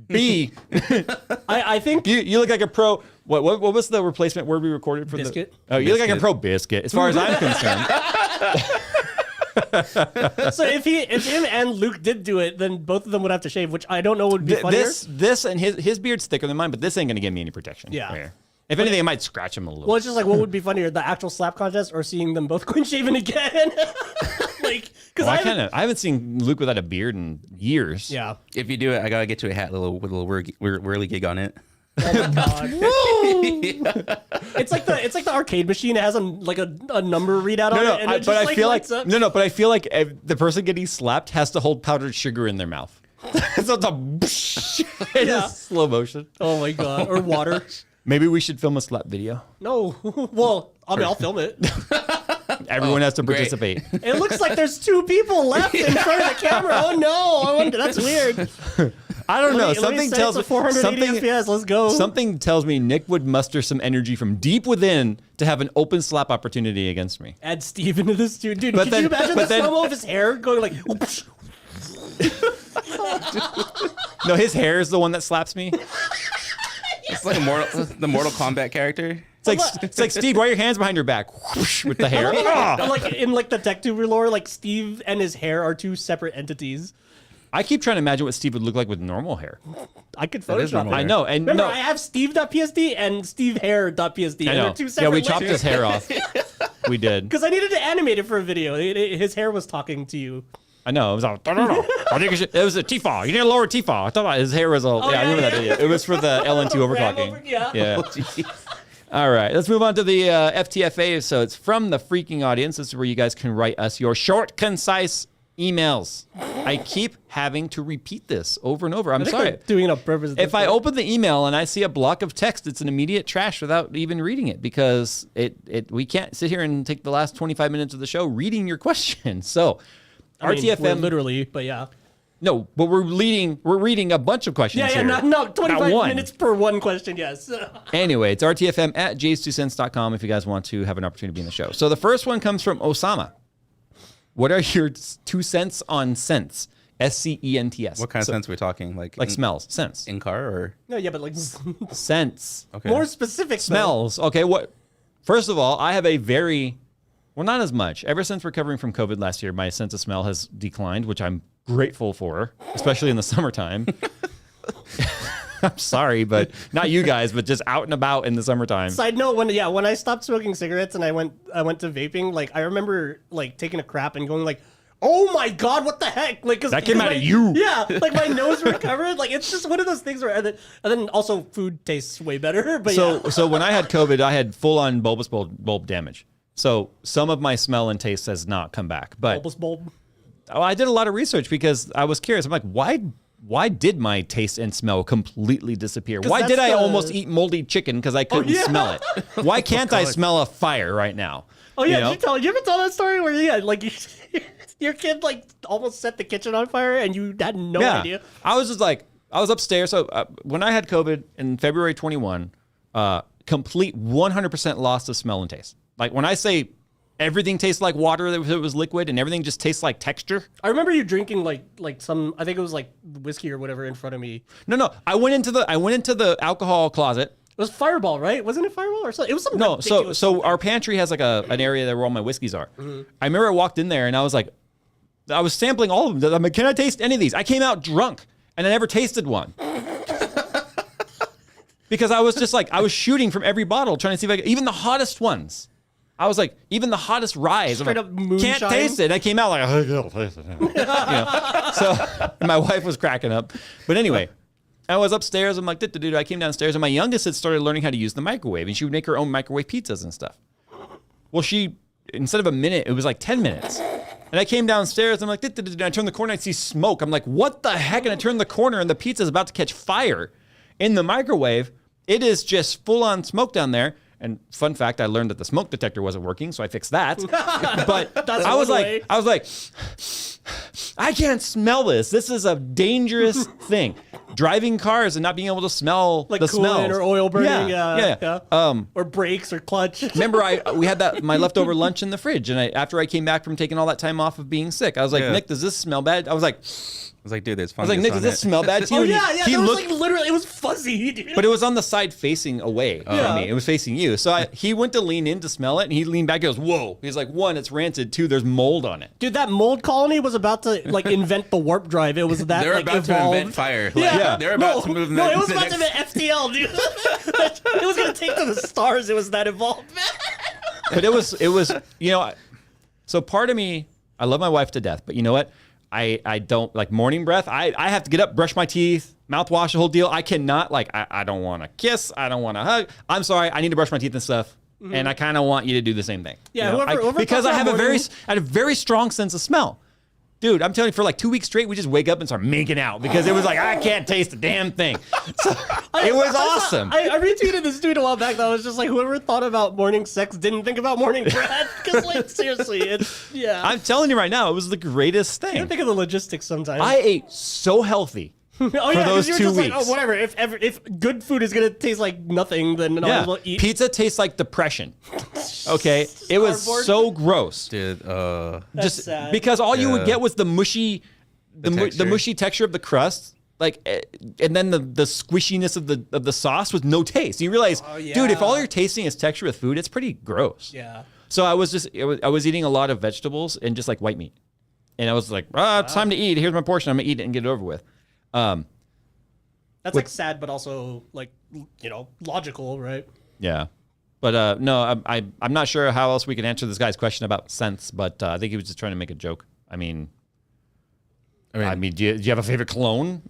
B. I think You look like a pro. What was the replacement word we recorded for Biscuit. Oh, you look like a Biscuit. pro biscuit, as far as I'm concerned. so. If him and Luke did do it, then both of them would have to shave, which I don't know would be funnier. This and his beard's thicker than mine, but this ain't gonna give me any protection. Yeah. Right here. If anything, it might scratch him a little. Well, it's just like what would be funnier, the actual slap contest or seeing them both clean shaven again? Like, because I haven't seen Luke without a beard in years. Yeah. If you do it, I gotta get you a hat with a little whirly gig on it. Oh my god. It's like the arcade machine. It has a number readout on it, and it just but I feel like lights up. but I feel like the person getting slapped has to hold powdered sugar in their mouth. So it's a Yeah. slow motion. Oh my god. Or water. Maybe we should film a slap video. No. Well, I mean, I'll film it. Everyone has to great. participate. It looks like there's two people left in front of the camera. Oh no! I wonder, that's weird. I don't know. Let me Something say tells it's me a 480 FPS. Let's go. Something tells me Nick would muster some energy from deep within to have an open slap opportunity against me. Add Steve into this, dude. But Could then- you imagine but the then- slow-mo of his hair going like? Whoosh. No, his hair is the one that slaps me. It's like the Mortal Kombat character. It's like Steve, why are your hands behind your back? Whoosh, with the hair. Ah! Like in like the tech tuber lore, like Steve and his hair are two separate entities. I keep trying to imagine what Steve would look like with normal hair. I could is Photoshop normal it. I know, and Remember, no, I have Steve.psd and SteveHair.psd. I And know. they're two Yeah, separate we chopped his hair off. We did. Because I needed to animate it for a video. His hair was talking to you. I know. It was all. I think it was a T-fall. You need a lower T-fall. I thought his hair was all. Oh, yeah, I yeah, remember that yeah. video. It was for the LN2 overclocking. Yeah. All right, let's move on to the FTFA. So it's from the freaking audience. This is where you guys can write us your short, concise emails. I keep having to repeat this over and over. I'm I think sorry. they're doing it on purpose. at this If I point. open the email and I see a block of text, it's an immediate trash without even reading it because we can't sit here and take the last 25 minutes of the show reading your question. So I mean, RTFM we're literally, but yeah. No, but we're reading a bunch of questions Yeah, here. no, 25 one. minutes per one question, yes. Anyway, it's RTFM at JayzTwoCents.com if you guys want to have an opportunity to be in the show. So the first one comes from Osama. What are your 2 cents on scents? SCENTS. What kind of sense are we talking? Like smells. Scents. in car or No, yeah, but like Scents. okay? more specific Smells. Okay, what? First of all, I have a very, well, not as much. Ever since recovering from COVID last year, my sense of smell has declined, which I'm grateful for, especially in the summertime. I'm sorry, but not you guys, but just out and about in the summertime. Side note: when I stopped smoking cigarettes and I went to vaping, like I remember like taking a crap and going like, "Oh my god, what the heck!" Like 'cause That came out of you. Yeah, like my nose recovered. Like it's just one of those things where, and then also food tastes way better. But yeah. So when I had COVID, I had full on bulbous bulb damage. So some of my smell and taste has not come back. But Bulbous bulb. I did a lot of research because I was curious. I'm like, why did my taste and smell completely disappear? Why that's did I the- almost eat moldy chicken because I couldn't yeah. smell it? Why can't I smell a fire right now? Oh yeah, You know? did you ever tell that story where like your kid like almost set the kitchen on fire and you had no idea? I was just like, I was upstairs. So when I had COVID in February 21, complete 100% loss of smell and taste. Like when I say everything tastes like water if it was liquid and everything just tastes like texture. I remember you drinking like some, I think it was like whiskey or whatever in front of me. No, I went into the alcohol closet. It was Fireball, right? Wasn't it Fireball or something? It was something. No, ridiculous. so our pantry has like an area there where all my whiskeys are. I remember I walked in there and I was like, I was sampling all of them. I'm like, can I taste any of these? I came out drunk and I never tasted one. Because I was just like, I was shooting from every bottle trying to see if I could, even the hottest ones. I was like, even the hottest ryes. Straight I'm up like, moonshine? can't taste it. And I came out like, I can't taste it. You know? So my wife was cracking up. But anyway, I was upstairs. I'm like, I came downstairs and my youngest had started learning how to use the microwave and she would make her own microwave pizzas and stuff. Well, instead of a minute, it was like 10 minutes. And I came downstairs. I'm like, and I turn the corner. I see smoke. I'm like, what the heck? And I turn the corner and the pizza's about to catch fire in the microwave. It is just full on smoke down there. And fun fact, I learned that the smoke detector wasn't working, so I fixed that. But That's I was one like, way. I can't smell this. This is a dangerous thing. Driving cars and not being able to smell Like the coolant smells. or oil burning. Yeah. Or brakes or clutch. Remember, we had my leftover lunch in the fridge, and after I came back from taking all that time off of being sick, I was like, Nick, does this smell bad? I was like, dude, there's fungus. Nick, does on this it. smell bad to you? Oh And yeah. he There was looked, like literally, it was fuzzy, dude. but it was on the side facing away from Yeah. me. It was facing you. So he went to lean in to smell it, and he leaned back. He goes, "Whoa!" He's like, "One, it's rancid. Two, there's mold on it." Dude, that mold colony was about to like invent the warp drive. It was that They're like about to evolved. invent fire. Yeah. They're about to move. No, it was the about to next- invent FTL, dude. It was gonna take to the stars. It was that evolved. But it was so part of me, I love my wife to death, but you know what? I don't like morning breath. I have to get up, brush my teeth, mouthwash, the whole deal. I cannot I don't want to kiss. I don't want to hug. I'm sorry. I need to brush my teeth and stuff. And I kind of want you to do the same thing. Yeah, you know? whoever because talks I have about I had a very strong sense of smell. Dude, I'm telling you, for like 2 weeks straight, we just wake up and start making out because it was like, I can't taste a damn thing. So, it was awesome. I retweeted this tweet a while back that was just like, whoever thought about morning sex didn't think about morning breath. Because like, seriously, it's, yeah. I'm telling you right now, it was the greatest I thing. think of the logistics sometimes. I ate so healthy. oh, yeah, 'cause those you're 2 just weeks. Like, oh, whatever. If good food is gonna taste like nothing, then I'll as well eat. Pizza tastes like depression. Okay, it was Cardboard. so gross. Dude, That's Just sad. because all you would Yeah. get was the mushy, the texture. mushy texture of the crust, and then the squishiness of the sauce with no taste. You realize, dude, if all you're tasting is texture with food, it's pretty gross. Yeah. So I was eating a lot of vegetables and just like white meat, and I was like, it's time to eat. Here's my portion. I'm gonna eat it and get it over with. That's like sad, but also like logical, right? Yeah. But no, I'm not sure how else we can answer this guy's question about scents, but I think he was just trying to make a joke. I mean, do you have a favorite cologne?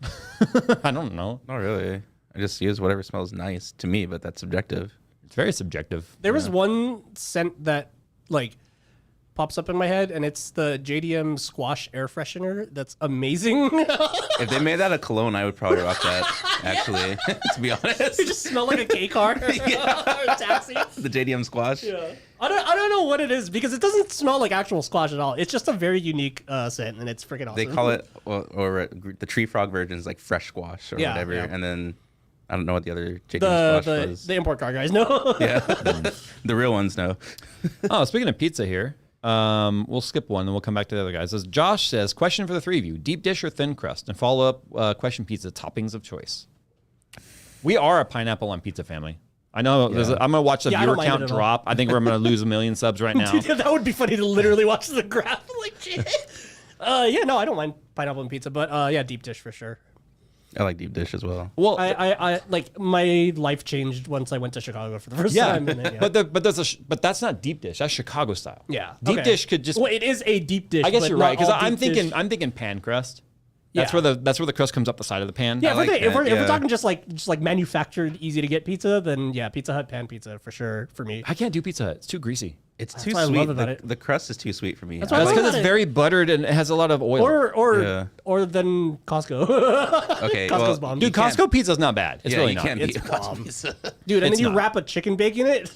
I don't know. not really. I just use whatever smells nice to me, but that's subjective. It's very subjective. There was one scent that like pops up in my head, and it's the JDM squash air freshener. That's amazing. If they made that a cologne, I would probably rock that. Actually, to be honest, It just smelled like a K car or a taxi. the JDM squash. Yeah. I don't know what it is because it doesn't smell like actual squash at all. It's just a very unique scent, and it's freaking awesome. They call it, or the tree frog version is like fresh squash or Yeah, whatever, yeah. and then I don't know what the other JDM squash was. the import car guys know. Yeah, the real ones know. Oh, speaking of pizza here, we'll skip one and we'll come back to the other guys. As Josh says, question for the three of you: deep dish or thin crust? And follow up question: pizza toppings of choice. We are a pineapple on pizza family. I know. I'm gonna watch the Yeah, I don't viewer mind count it at all. drop. I think we're gonna lose 1 million subs right now. Dude, that would be funny to literally watch the graph. Like, yeah, no, I don't mind pineapple and pizza, but yeah, deep dish for sure. I like deep dish as well. Well, I like my life changed once I went to Chicago for the first yeah, time. And then, yeah. but that's not deep dish. That's Chicago style. Yeah, deep okay. dish could just. Well, it is a deep dish. I guess but you're not right because all I'm deep dish. thinking pan crust. That's Yeah. where the crust comes up the side of the pan. Yeah, I like if we're that, talking just like manufactured, easy to get pizza, then yeah, Pizza Hut pan pizza for sure for me. I can't do Pizza Hut. It's too greasy. It's too what I sweet. love about it. The crust is too sweet for me. That's why I That's like because about it's it. very buttered and it has a lot of oil. Or than Costco. Okay, Costco's bomb. Dude, can't- Costco pizza's not bad. It's really you not. can't It's beat bomb. pizza. Dude, and It's then you not. wrap a chicken bake in it.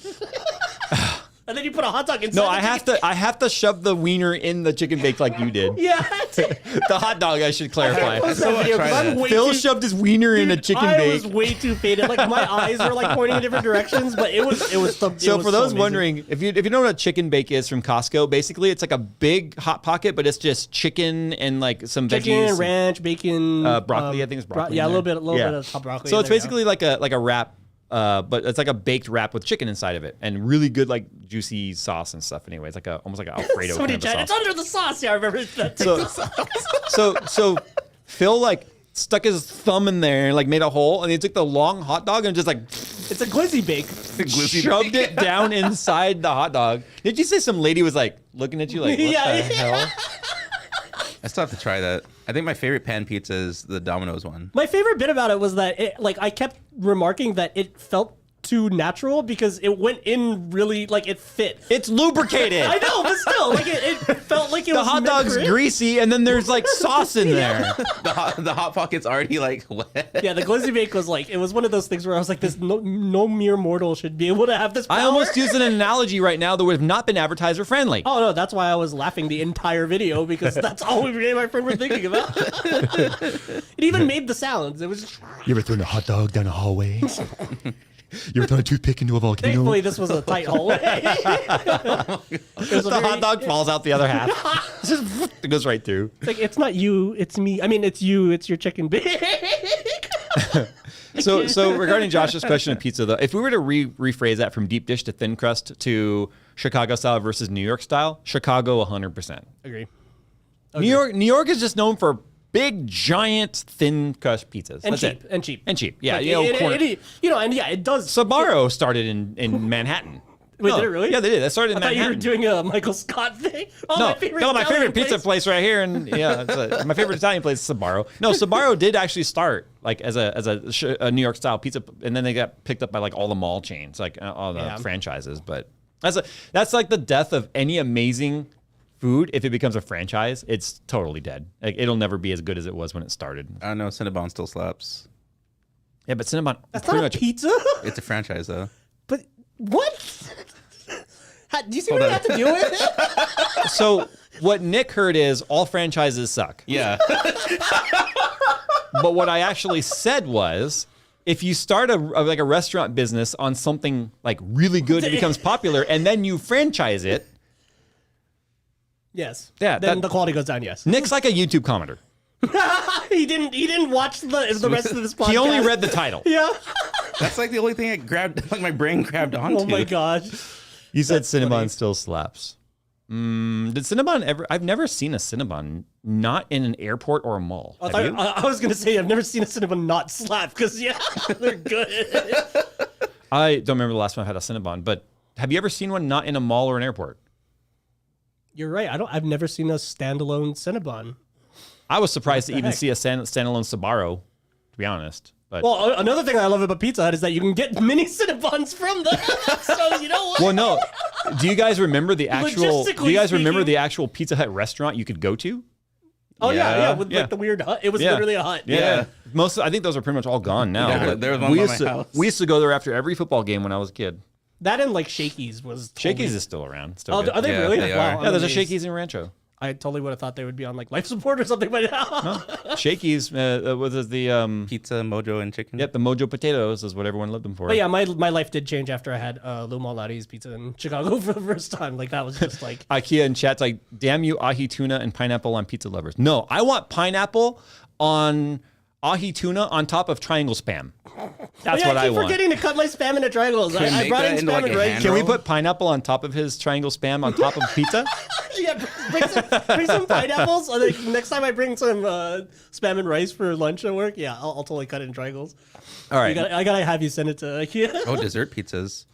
And then you put a hot dog inside. No, the I have to shove the wiener in the chicken bake like you did. Yeah. The hot dog, I should clarify. I still want to try I'm that. way Phil too- shoved his wiener in a chicken I bake. was way too faded. Like my eyes were like pointing in different directions, but it was So for those amazing. wondering, if you know what a chicken bake is from Costco, basically it's like a big hot pocket, but it's just chicken and like some chicken, veggies, ranch, bacon, broccoli. I think it's broccoli. Yeah, a in little there. bit of hot broccoli. So in it's there, basically like a wrap, but it's like a baked wrap with chicken inside of it and really good like juicy sauce and stuff. Anyway, it's like almost like an Alfredo Somebody kind of a chat, it's sauce. under the sauce. Yeah, I remember that. So Phil like stuck his thumb in there and like made a hole, and he took the long hot dog and just like It's a glizzy bake. shoved it down inside the hot dog. Did you say some lady was like looking at you like, what Yeah, the hell? I still have to try that. I think my favorite pan pizza is the Domino's one. My favorite bit about it was that it, like I kept remarking that it felt too natural because it went in really like it fit. It's lubricated. I know, but still, like it felt like it The was hot meant dog's for it. greasy, and then there's like sauce in there. The hot pocket's already like wet. Yeah, the glizzy bake was like, it was one of those things where I was like, this no mere mortal should be able to have this power. I almost used an analogy right now that would have not been advertiser friendly. Oh no, that's why I was laughing the entire video because that's all me and my friend were thinking about. It even made the sounds. It was just... You ever thrown a hot dog down a hallway? You ever thrown a toothpick into a volcano? Thankfully, this was a tight hallway. The hot dog falls out the other half. It goes right through. It's like, it's not you, it's me. I mean, it's you, it's your chicken bake. So regarding Josh's question of pizza, though, if we were to rephrase that from deep dish to thin crust to Chicago style versus New York style, Chicago 100%. Agree. New York is just known for big, giant, thin crust pizzas. And That's cheap. it. And cheap. And cheap. Yeah, Like, corner. and yeah, it does. Sbarro started in Manhattan. Wait, did it really? Yeah, they did. That started in I thought you Manhattan. were doing a Michael Scott thing. Oh, No, my favorite my favorite Italian pizza place right here, and yeah, my favorite Italian place is Sbarro. No, Sbarro did actually start like as a New York style pizza, and then they got picked up by like all the mall chains, like all the franchises. But that's like the death of any amazing food. If it becomes a franchise, it's totally dead. Like it'll never be as good as it was when it started. I don't know. Cinnabon still slaps. Yeah, but Cinnabon That's pretty not a much. pizza. It's a franchise though. But what? Do you see what I have to deal with? So what Nick heard is all franchises suck. Yeah. But what I actually said was, if you start a restaurant business on something like really good, it becomes popular, and then you franchise it. Yes. Yeah, Then that- the quality goes down. Yes. Nick's like a YouTube commenter. He didn't watch the rest of this podcast. He only read the title. Yeah. That's like the only thing I grabbed, like my brain grabbed onto. Oh my gosh. You said That's Cinnabon funny. still slaps. Did Cinnabon ever? I've never seen a Cinnabon not in an airport or a mall. Have you? I was gonna say I've never seen a Cinnabon not slap because yeah, they're good. I don't remember the last time I had a Cinnabon, but have you ever seen one not in a mall or an airport? You're right. I've never seen a standalone Cinnabon. I was surprised to even heck? see a standalone Sbarro, to be honest. But Well, another thing I love about Pizza Hut is that you can get mini Cinnabons from them. So you know what? well, no. Do you guys remember the actual? Do you guys Logistically remember speaking- the actual Pizza Hut restaurant you could go to? Oh yeah, Yeah. with Yeah. like the weird hut. It was Yeah. literally a hut. Yeah. I think those are pretty much all gone now. Yeah, but there was one we by used my to, house. We used to go there after every football game when I was a kid. That and like Shakey's was. Totally... Shakey's is still around. Still Oh, good. are they Yeah, really? they Wow, are. I'm Yeah, there's a amazed. Shakey's in Rancho. I totally would have thought they would be on like life support or something by now. Shakey's was the Pizza, Mojo, and chicken. yep, the Mojo potatoes is what everyone loved them for. But yeah, my life did change after I had Lou Malnati's pizza in Chicago for the first time. Like that was just like IKEA in chat's like, damn you, ahi tuna and pineapple on pizza lovers. No, I want pineapple on ahi tuna on top of triangle spam. That's what I I keep want. forgetting to cut my spam into triangles. Can we I make brought that in into, spam like, and a rice. hand Can we roll? put pineapple on top of his triangle spam on top of pizza? Yeah, bring some pineapples. I think next time I bring some spam and rice for lunch at work, yeah, I'll totally cut it in triangles. All right. I gotta have you send it to IKEA. Oh, dessert pizzas.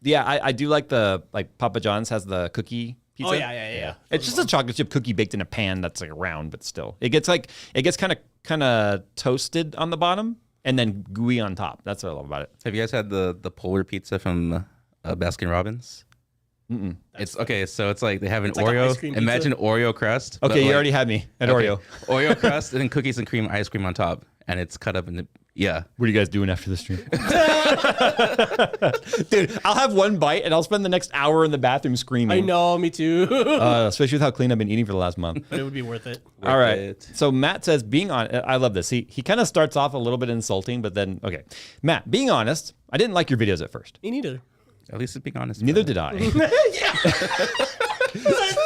Yeah, I do like Papa John's has the cookie pizza. Oh yeah. It's just a chocolate chip cookie baked in a pan that's like round, but still, it gets kind of toasted on the bottom and then gooey on top. That's what I love about it. Have you guys had the polar pizza from Baskin Robbins? It's okay. So it's like they have an like an Oreo. ice cream pizza? Imagine Oreo crust. but Okay, you like- already had me at okay, Oreo. Oreo crust and then cookies and cream ice cream on top, and it's cut up into yeah. What are you guys doing after the stream? Dude, I'll have one bite and I'll spend the next hour in the bathroom screaming. I know, me too. Especially with how clean I've been eating for the last month. But it would be worth it. All right. it. So Matt says, being on, I love this. He kind of starts off a little bit insulting, but then, okay. Matt, being honest, I didn't like your videos at first. Me neither. At least it's being honest. Neither about it. did I.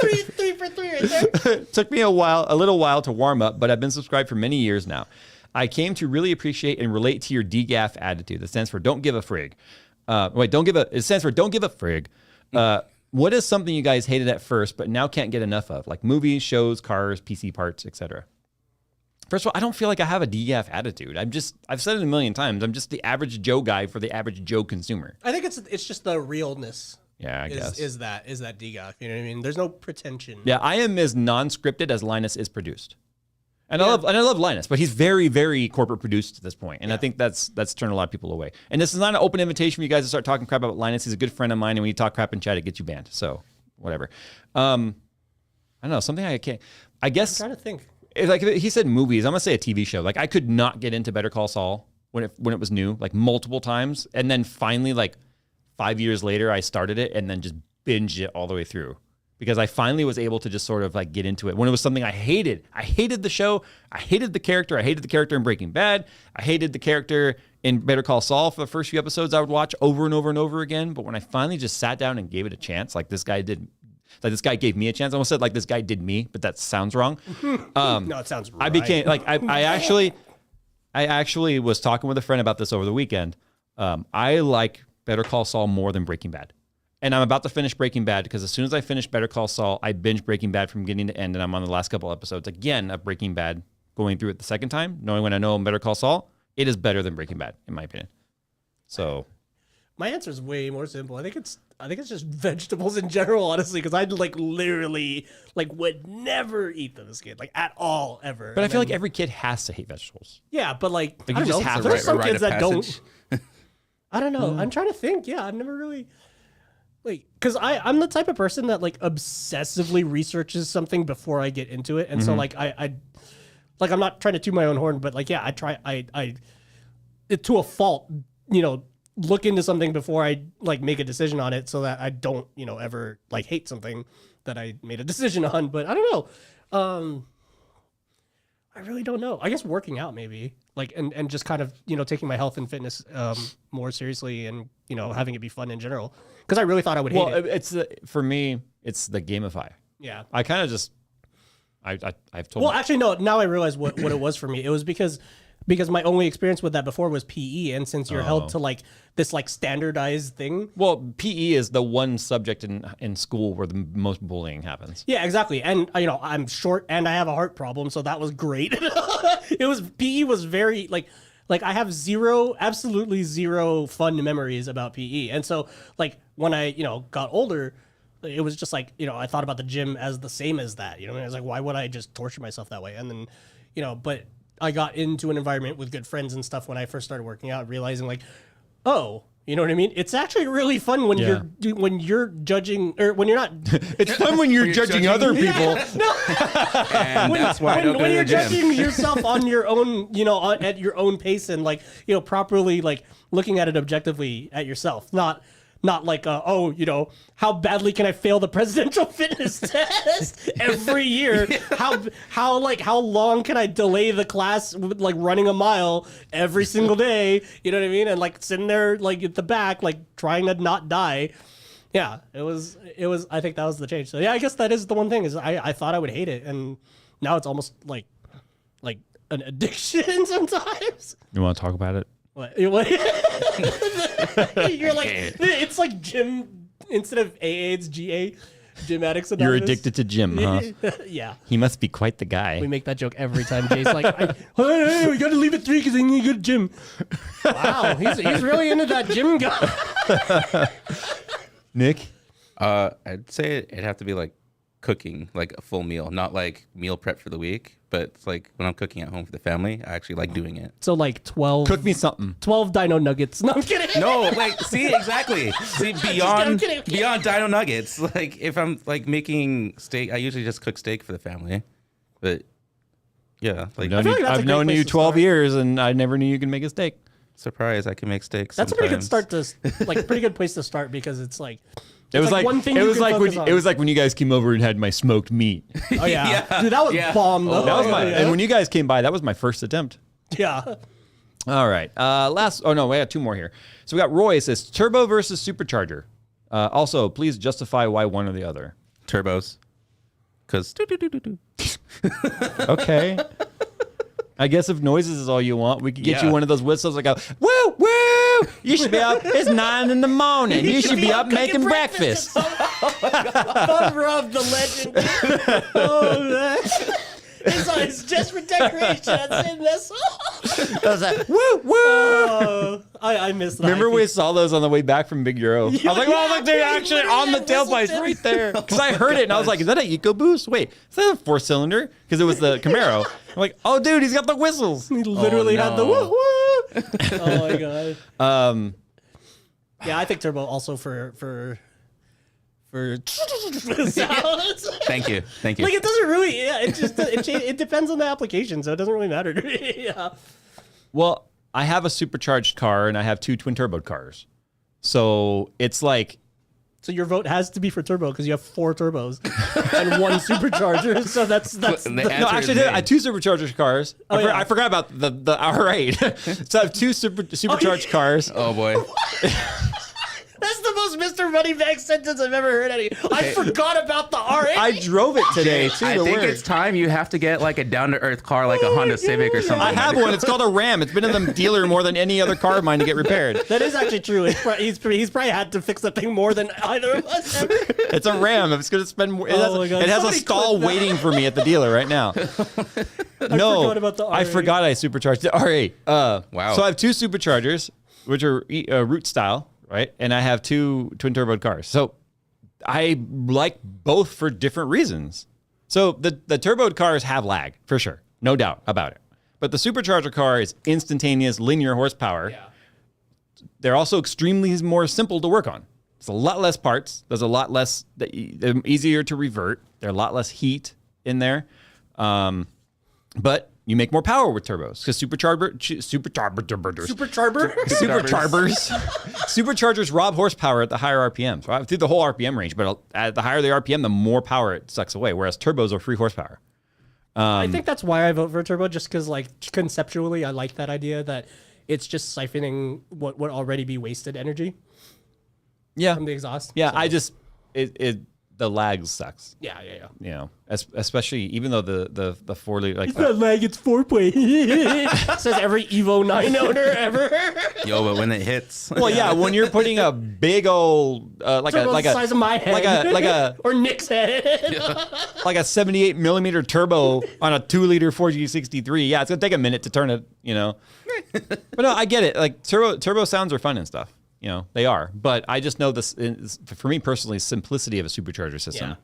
three for three right there. It took me a little while to warm up, but I've been subscribed for many years now. I came to really appreciate and relate to your DGAF attitude. That stands for don't give a frig. It stands for don't give a frig. What is something you guys hated at first, but now can't get enough of? Like movies, shows, cars, PC parts, etc. First of all, I don't feel like I have a DGAF attitude. I've said it a million times. I'm just the average Joe guy for the average Joe consumer. I think it's just the realness. Yeah, I guess. Is that DGOF? You know what I mean? There's no pretension. Yeah, I am as non-scripted as Linus is produced. And I love Linus, but he's very, very corporate produced at this point. And I think that's turned a lot of people away. And this is not an open invitation for you guys to start talking crap about Linus. He's a good friend of mine, and when you talk crap in chat, it gets you banned. So whatever. I don't know, something I can't. I guess I'm trying to think. like he said movies. I'm gonna say a TV show. Like I could not get into Better Call Saul when it was new, like multiple times, and then finally, like 5 years later, I started it and then just binged it all the way through. Because I finally was able to just sort of like get into it when it was something I hated. I hated the show. I hated the character. I hated the character in Breaking Bad. I hated the character in Better Call Saul for the first few episodes I would watch over and over and over again. But when I finally just sat down and gave it a chance, like this guy did, like this guy gave me a chance. I almost said like this guy did me, but that sounds wrong. No, it sounds right. I became like, I actually was talking with a friend about this over the weekend. I like Better Call Saul more than Breaking Bad. And I'm about to finish Breaking Bad because as soon as I finish Better Call Saul, I binge Breaking Bad from beginning to end, and I'm on the last couple episodes again of Breaking Bad, going through it the second time, knowing when I know Better Call Saul, it is better than Breaking Bad, in my opinion. So, my answer is way more simple. I think it's just vegetables in general, honestly, because I'd like literally like would never eat them as a kid, like at all, ever. But I feel like every kid has to hate vegetables. yeah, but like you I don't just know. have There's to some rite kids of that don't. passage. I don't know. I'm trying to think. Yeah, I've never really. Like, because I'm the type of person that like obsessively researches something before I get into it, and so like I like I'm not trying to toot my own horn, but like yeah, I to a fault, look into something before I like make a decision on it, so that I don't ever like hate something that I made a decision on. But I don't know. I really don't know. I guess working out maybe like and just kind of taking my health and fitness more seriously and having it be fun in general. Because I really thought I would hate it. For me, it's the gamify. Yeah. I kind of just, I've told. Well, actually, no. Now I realize what it was for me. It was because my only experience with that before was PE, and since you're held to like this like standardized thing. Well, PE is the one subject in school where the most bullying happens. Yeah, exactly. And I'm short and I have a heart problem, so that was great. PE was very like I have absolutely zero fun memories about PE, and so like when I got older, it was just like I thought about the gym as the same as that. I was like, why would I just torture myself that way? And then but I got into an environment with good friends and stuff when I first started working out, realizing like, oh, you know what I mean? It's actually really fun when you're judging or when you're not. It's fun when you're judging other people. And that's why I don't go when to you're the gym. judging yourself on your own, at your own pace and like properly like looking at it objectively at yourself, not like how badly can I fail the presidential fitness test every year? How long can I delay the class with like running a mile every single day? You know what I mean? And like sitting there like at the back like trying to not die. Yeah, it was. I think that was the change. So yeah, I guess that is the one thing is I thought I would hate it, and now it's almost like an addiction sometimes. You want to talk about it? What? You're like, it's like gym instead of AA, it's GA, Gym Addicts Anonymous. You're addicted to Jim, huh? Yeah. He must be quite the guy. We make that joke every time. Jay's like, hey, we got to leave at 3 because I need to go to gym. Wow, he's really into that gym guy. Nick? I'd say it'd have to be like cooking, like a full meal, not like meal prep for the week, but it's like when I'm cooking at home for the family, I actually like doing it. So like 12. Cook me something. 12 dino nuggets. No, I'm kidding. No, like, see, exactly. See, I'm kidding. beyond dino nuggets, like if I'm like making steak, I usually just cook steak for the family. But yeah, like I've known you 12 years and I never knew you could make a steak. surprise, I can make steaks. That's a pretty good start to like pretty good place to start because it's like It was like one thing it you was can like focus when on. it was like when you guys came over and had my smoked meat. Oh yeah. Yeah. Dude, that was Yeah. bomb though. That was my yeah. and when you guys came by, that was my first attempt. Yeah. All right. We got 2 more here. So we got Roy says turbo versus supercharger. Also, please justify why one or the other. turbos, because Okay. I guess if noises is all you want, we could get you Yeah. one of those whistles that go, woo, woo! You should be up. It's 9 in the morning. You should be up making breakfast. Father of the legend. Oh, man. It's just for decoration. That's it. That's all. That was like, woo, woo. I missed that. Remember we saw those on the way back from Big Euro? I was like, oh, look, they're actually on the tailpipes right there. Because I heard it and I was like, is that an EcoBoost? Wait, is that a 4-cylinder? Because it was the Camaro. I'm like, oh, dude, he's got the whistles. He literally had the woo woo. Oh my god. Yeah, I think turbo also for sounds. Thank you. Thank you. Like it doesn't really. Yeah, it just it depends on the application, so it doesn't really matter to me. Yeah. Well, I have a supercharged car and I have 2 twin turbo cars. So it's like, So your vote has to be for turbo because you have 4 turbos and 1 supercharger. So that's The answer no, actually, is I have 2 supercharged cars. yeah. I forgot about the R8. So I have 2 supercharged cars. Oh boy. That's the most Mr. Moneybag sentence I've ever heard. I forgot about the R8. I drove it today too. I to think work. it's time you have to get like a down to earth car, like a Honda Civic or something. I have one. It's called a Ram. It's been in the dealer more than any other car of mine to get repaired. That is actually true. He's probably had to fix that thing more than either of us ever. It's a Ram. It's going to spend more. It Oh my has, God. it has a Somebody stall clip that. waiting for me at the dealer right now. No, forgot about the I R8. forgot I supercharged the R8. Wow. So I have 2 superchargers, which are root style, right? And I have 2 twin turbo cars. So I like both for different reasons. So the turboed cars have lag for sure, no doubt about it. But the supercharger car is instantaneous linear horsepower. Yeah. They're also extremely more simple to work on. There's a lot less parts. There's a lot less. They're easier to revert. There's a lot less heat in there. But you make more power with turbos because superchargers rob horsepower at the higher RPMs, right? Through the whole RPM range. But at the higher the RPM, the more power it sucks away. Whereas turbos are free horsepower. I think that's why I vote for turbo, just because like conceptually I like that idea that it's just siphoning what would already be wasted energy Yeah, from the exhaust. yeah. So, I just the lag sucks. yeah. You know, especially even though the 4 liter like Not lag, it's 4-way. Says every Evo 9 owner ever. Yo, but when it hits, well, yeah, when you're putting a big old Turbo's the size of my head. like a or Nick's head. like a 78 millimeter turbo on a 2-liter 4G63. Yeah, it's gonna take a minute to turn it. You know, but no, I get it. Like turbo sounds are fun and stuff. You know, they are. But I just know this for me personally, simplicity of a supercharger system. Yeah.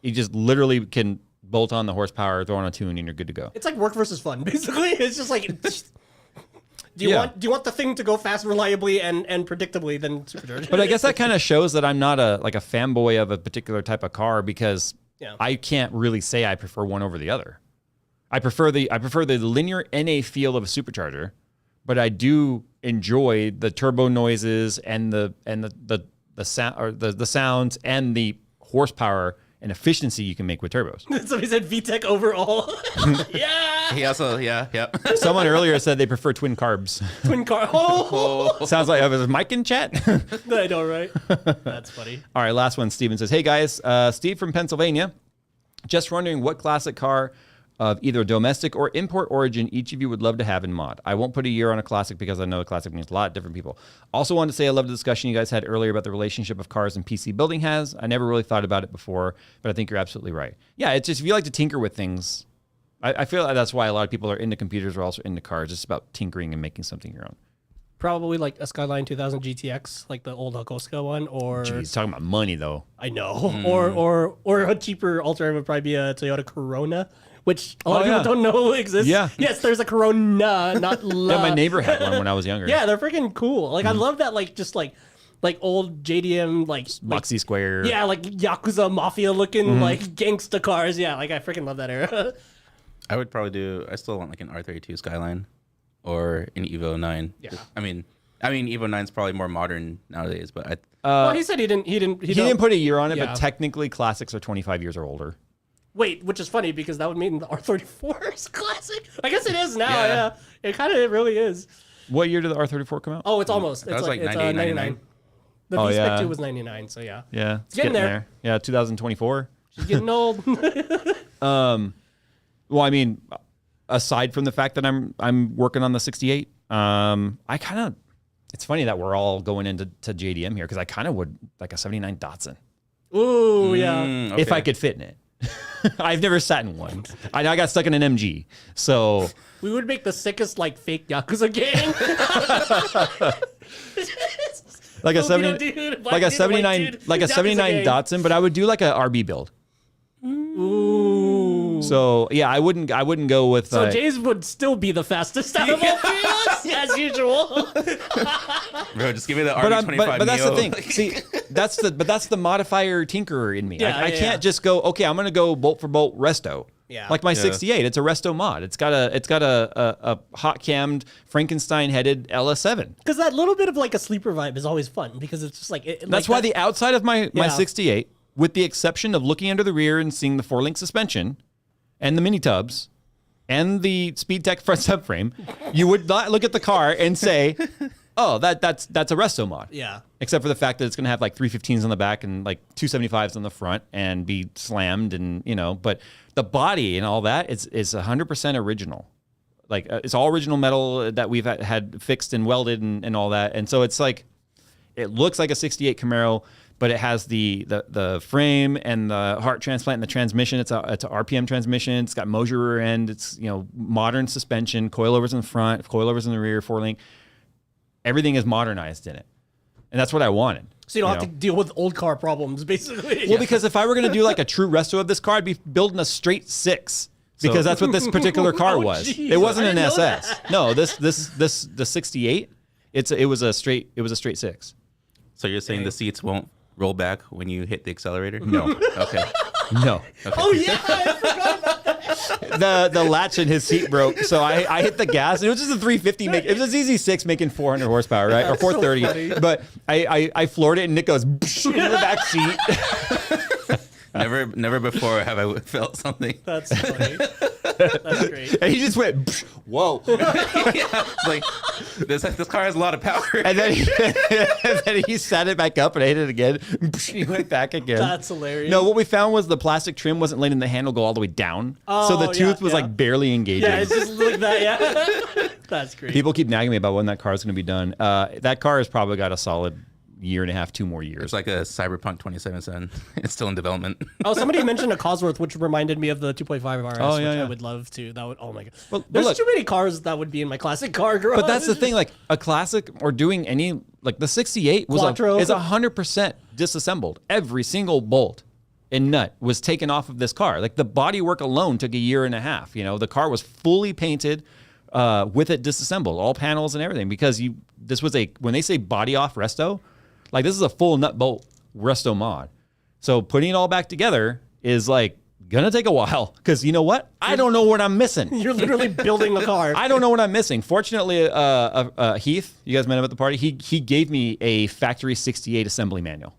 You just literally can bolt on the horsepower, throw on a tune, and you're good to go. It's like work versus fun, basically. It's just like, do you Yeah. want the thing to go fast, reliably, and predictably? Then supercharge. But I guess that kind of shows that I'm not a fanboy of a particular type of car because Yeah. I can't really say I prefer one over the other. I prefer the linear NA feel of a supercharger, but I do enjoy the turbo noises and the sound or the sounds and the horsepower and efficiency you can make with turbos. Somebody said VTEC overall. Yeah. he also, yeah. Someone earlier said they prefer twin carbs. Twin car. Oh. Sounds like was Mike in chat. I know, right? That's funny. All right, last one. Steven says, "Hey guys, Steve from Pennsylvania. Just wondering what classic car of either domestic or import origin each of you would love to have in mod. I won't put a year on a classic because I know a classic means a lot of different people. Also wanted to say I love the discussion you guys had earlier about the relationship of cars and PC building has. I never really thought about it before, but I think you're absolutely right. Yeah, it's just if you like to tinker with things, I feel like that's why a lot of people are into computers or also into cars. It's about tinkering and making something your own. Probably like a Skyline 2000 GTX, like the old Hakoska one, or He's talking about money though. I know, or a cheaper alternative would probably be a Toyota Corona, which a lot of yeah. people don't know exists. Yeah. Yes, there's a Corona, not La. Yeah, my neighbor had one when I was younger. Yeah, they're freaking cool. Like I love that, like just like old JDM, like Moxie Square. yeah, like Yakuza Mafia looking like gangsta cars. Yeah, like I freaking love that era. I would probably I still want like an R32 Skyline or an Evo 9. Yeah. I mean Evo 9 is probably more modern nowadays, but Well, he said he didn't He didn't put a year on it, Yeah. but technically classics are 25 years or older. Wait, which is funny because that would mean the R34 is classic. I guess it is now. Yeah, Yeah. it really is. What year did the R34 come out? Oh, it's almost. That It's was like it's 98, 99. The Oh, V-Spec yeah. 2 was 99, so yeah. Yeah, it's getting there. Yeah, 2024. She's getting old. Well, I mean, aside from the fact that I'm working on the 68, I kind of. It's funny that we're all going into JDM here because I kind of would like a 79 Datsun Ooh, yeah. okay. if I could fit in it. I've never sat in one. I know I got stuck in an MG. So We would make the sickest like fake Yakuza gang. like a Filipino 70, dude, like a white 79, dude, like a Yakuza 79 gang. Datsun, but I would do like a RB build. Ooh. So yeah, I wouldn't go with. So Jay's would still be the fastest out of all three of us, as usual. Bro, just give me the but, RB25 but that's the Neo. thing. See, that's the modifier tinkerer in me. Yeah, I yeah. can't just go. Okay, I'm gonna go bolt for bolt resto. Yeah. Like my Yeah. 68, it's a resto mod. It's got a hot cammed Frankenstein headed LS7. Because that little bit of like a sleeper vibe is always fun because it's just like That's why the outside of my Yeah. 68, with the exception of looking under the rear and seeing the 4-link suspension and the mini tubs and the SpeedTech front subframe, you would not look at the car and say, "Oh, that's a resto mod." Yeah. Except for the fact that it's going to have like 315s on the back and like 275s on the front and be slammed and, but the body and all that is 100% original. Like it's all original metal that we've had fixed and welded and all that. And so it's like, it looks like a 68 Camaro, but it has the frame and the heart transplant and the transmission. It's a RPM transmission. It's got Moser rear end. It's, modern suspension, coilovers in the front, coilovers in the rear, 4-link. Everything is modernized in it. And that's what I wanted. So you don't have to deal with old car problems, basically. Well, because if I were going to do like a true resto of this car, I'd be building a straight 6 because that's what this particular car Oh, was. geez, It wasn't I an didn't know SS. that. No, the 68, it was a straight 6. So you're saying the seats won't roll back when you hit the accelerator? No. Okay. No. Oh yeah, I forgot about that. The latch in his seat broke, so I hit the gas. It was just a 350. It was a ZZ6 making 400 horsepower, right? Or 430. funny. But I floored it, and Nick goes in the back seat. Never before have I felt something. That's funny. That's great. And he just went, whoa. Yeah, like this car has a lot of power. And then he sat it back up and I hit it again. He went back again. That's hilarious. No, what we found was the plastic trim wasn't letting the handle go all the way down. So the Oh, tooth yeah, was yeah. like barely engaging. Yeah, it's just like that. Yeah, that's great. People keep nagging me about when that car is going to be done. That car has probably got a solid year and a half, 2 more years. It's like a Cyberpunk 2077. It's still in development. Oh, somebody mentioned a Cosworth, which reminded me of the 2.5 RS, Oh, which yeah, I yeah. would love to. That would. Oh my god. Well, but There's look- too many cars that would be in my classic car garage. But that's the thing, like a classic or doing any, like the 68 was Quattro. is 100% disassembled. Every single bolt and nut was taken off of this car. Like the bodywork alone took a year and a half. The car was fully painted with it disassembled, all panels and everything, because this was when they say body off resto, like this is a full nut bolt resto mod. So putting it all back together is like gonna take a while because you know what? I don't know what I'm missing. You're literally building a car. I don't know what I'm missing. Fortunately, Heath, you guys met him at the party. He gave me a factory 68 assembly manual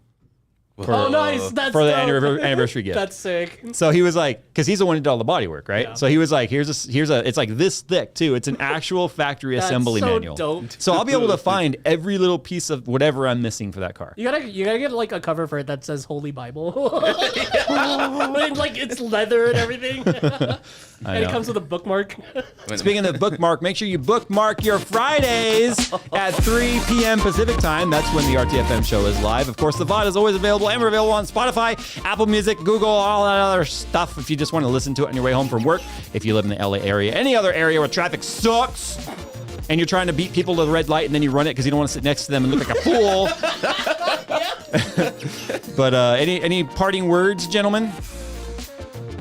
Oh, nice. That's for the dope. anniversary gift. That's sick. So he was like, because he's the one who did all the body work, right? Yeah. So he was like, here's a, it's like this thick too. It's an actual factory That's assembly so manual. dope. So I'll be able to find every little piece of whatever I'm missing for that car. You gotta get like a cover for it that says Holy Bible. And, like it's leather and everything. And it know. comes with a bookmark. Speaking of bookmark, make sure you bookmark your Fridays at 3 p.m. Pacific time. That's when the RTFM show is live. Of course, the VOD is always available, and we're available on Spotify, Apple Music, Google, all that other stuff if you just want to listen to it on your way home from work. If you live in the LA area, any other area where traffic sucks, and you're trying to beat people to the red light, and then you run it because you don't want to sit next to them and look like a fool. But any parting words, gentlemen?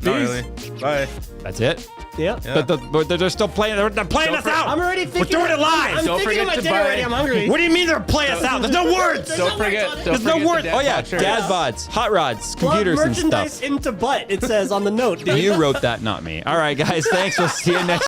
Not really. Bye. That's it. Yeah. But they're still playing. They're playing us out. I'm already thinking. We're doing it live. I'm Don't thinking forget of my to dinner buy- already. I'm hungry. What do you mean they're playing us out? There's no words. There's Don't no forget. words on it. Don't There's no forget words. the Oh yeah, dad dad bod bods, shirt. hot rods, Plug computers and merchandise stuff. into butt. It says on the note. Dude. You wrote that, not me. All right, guys. Thanks. We'll see you next.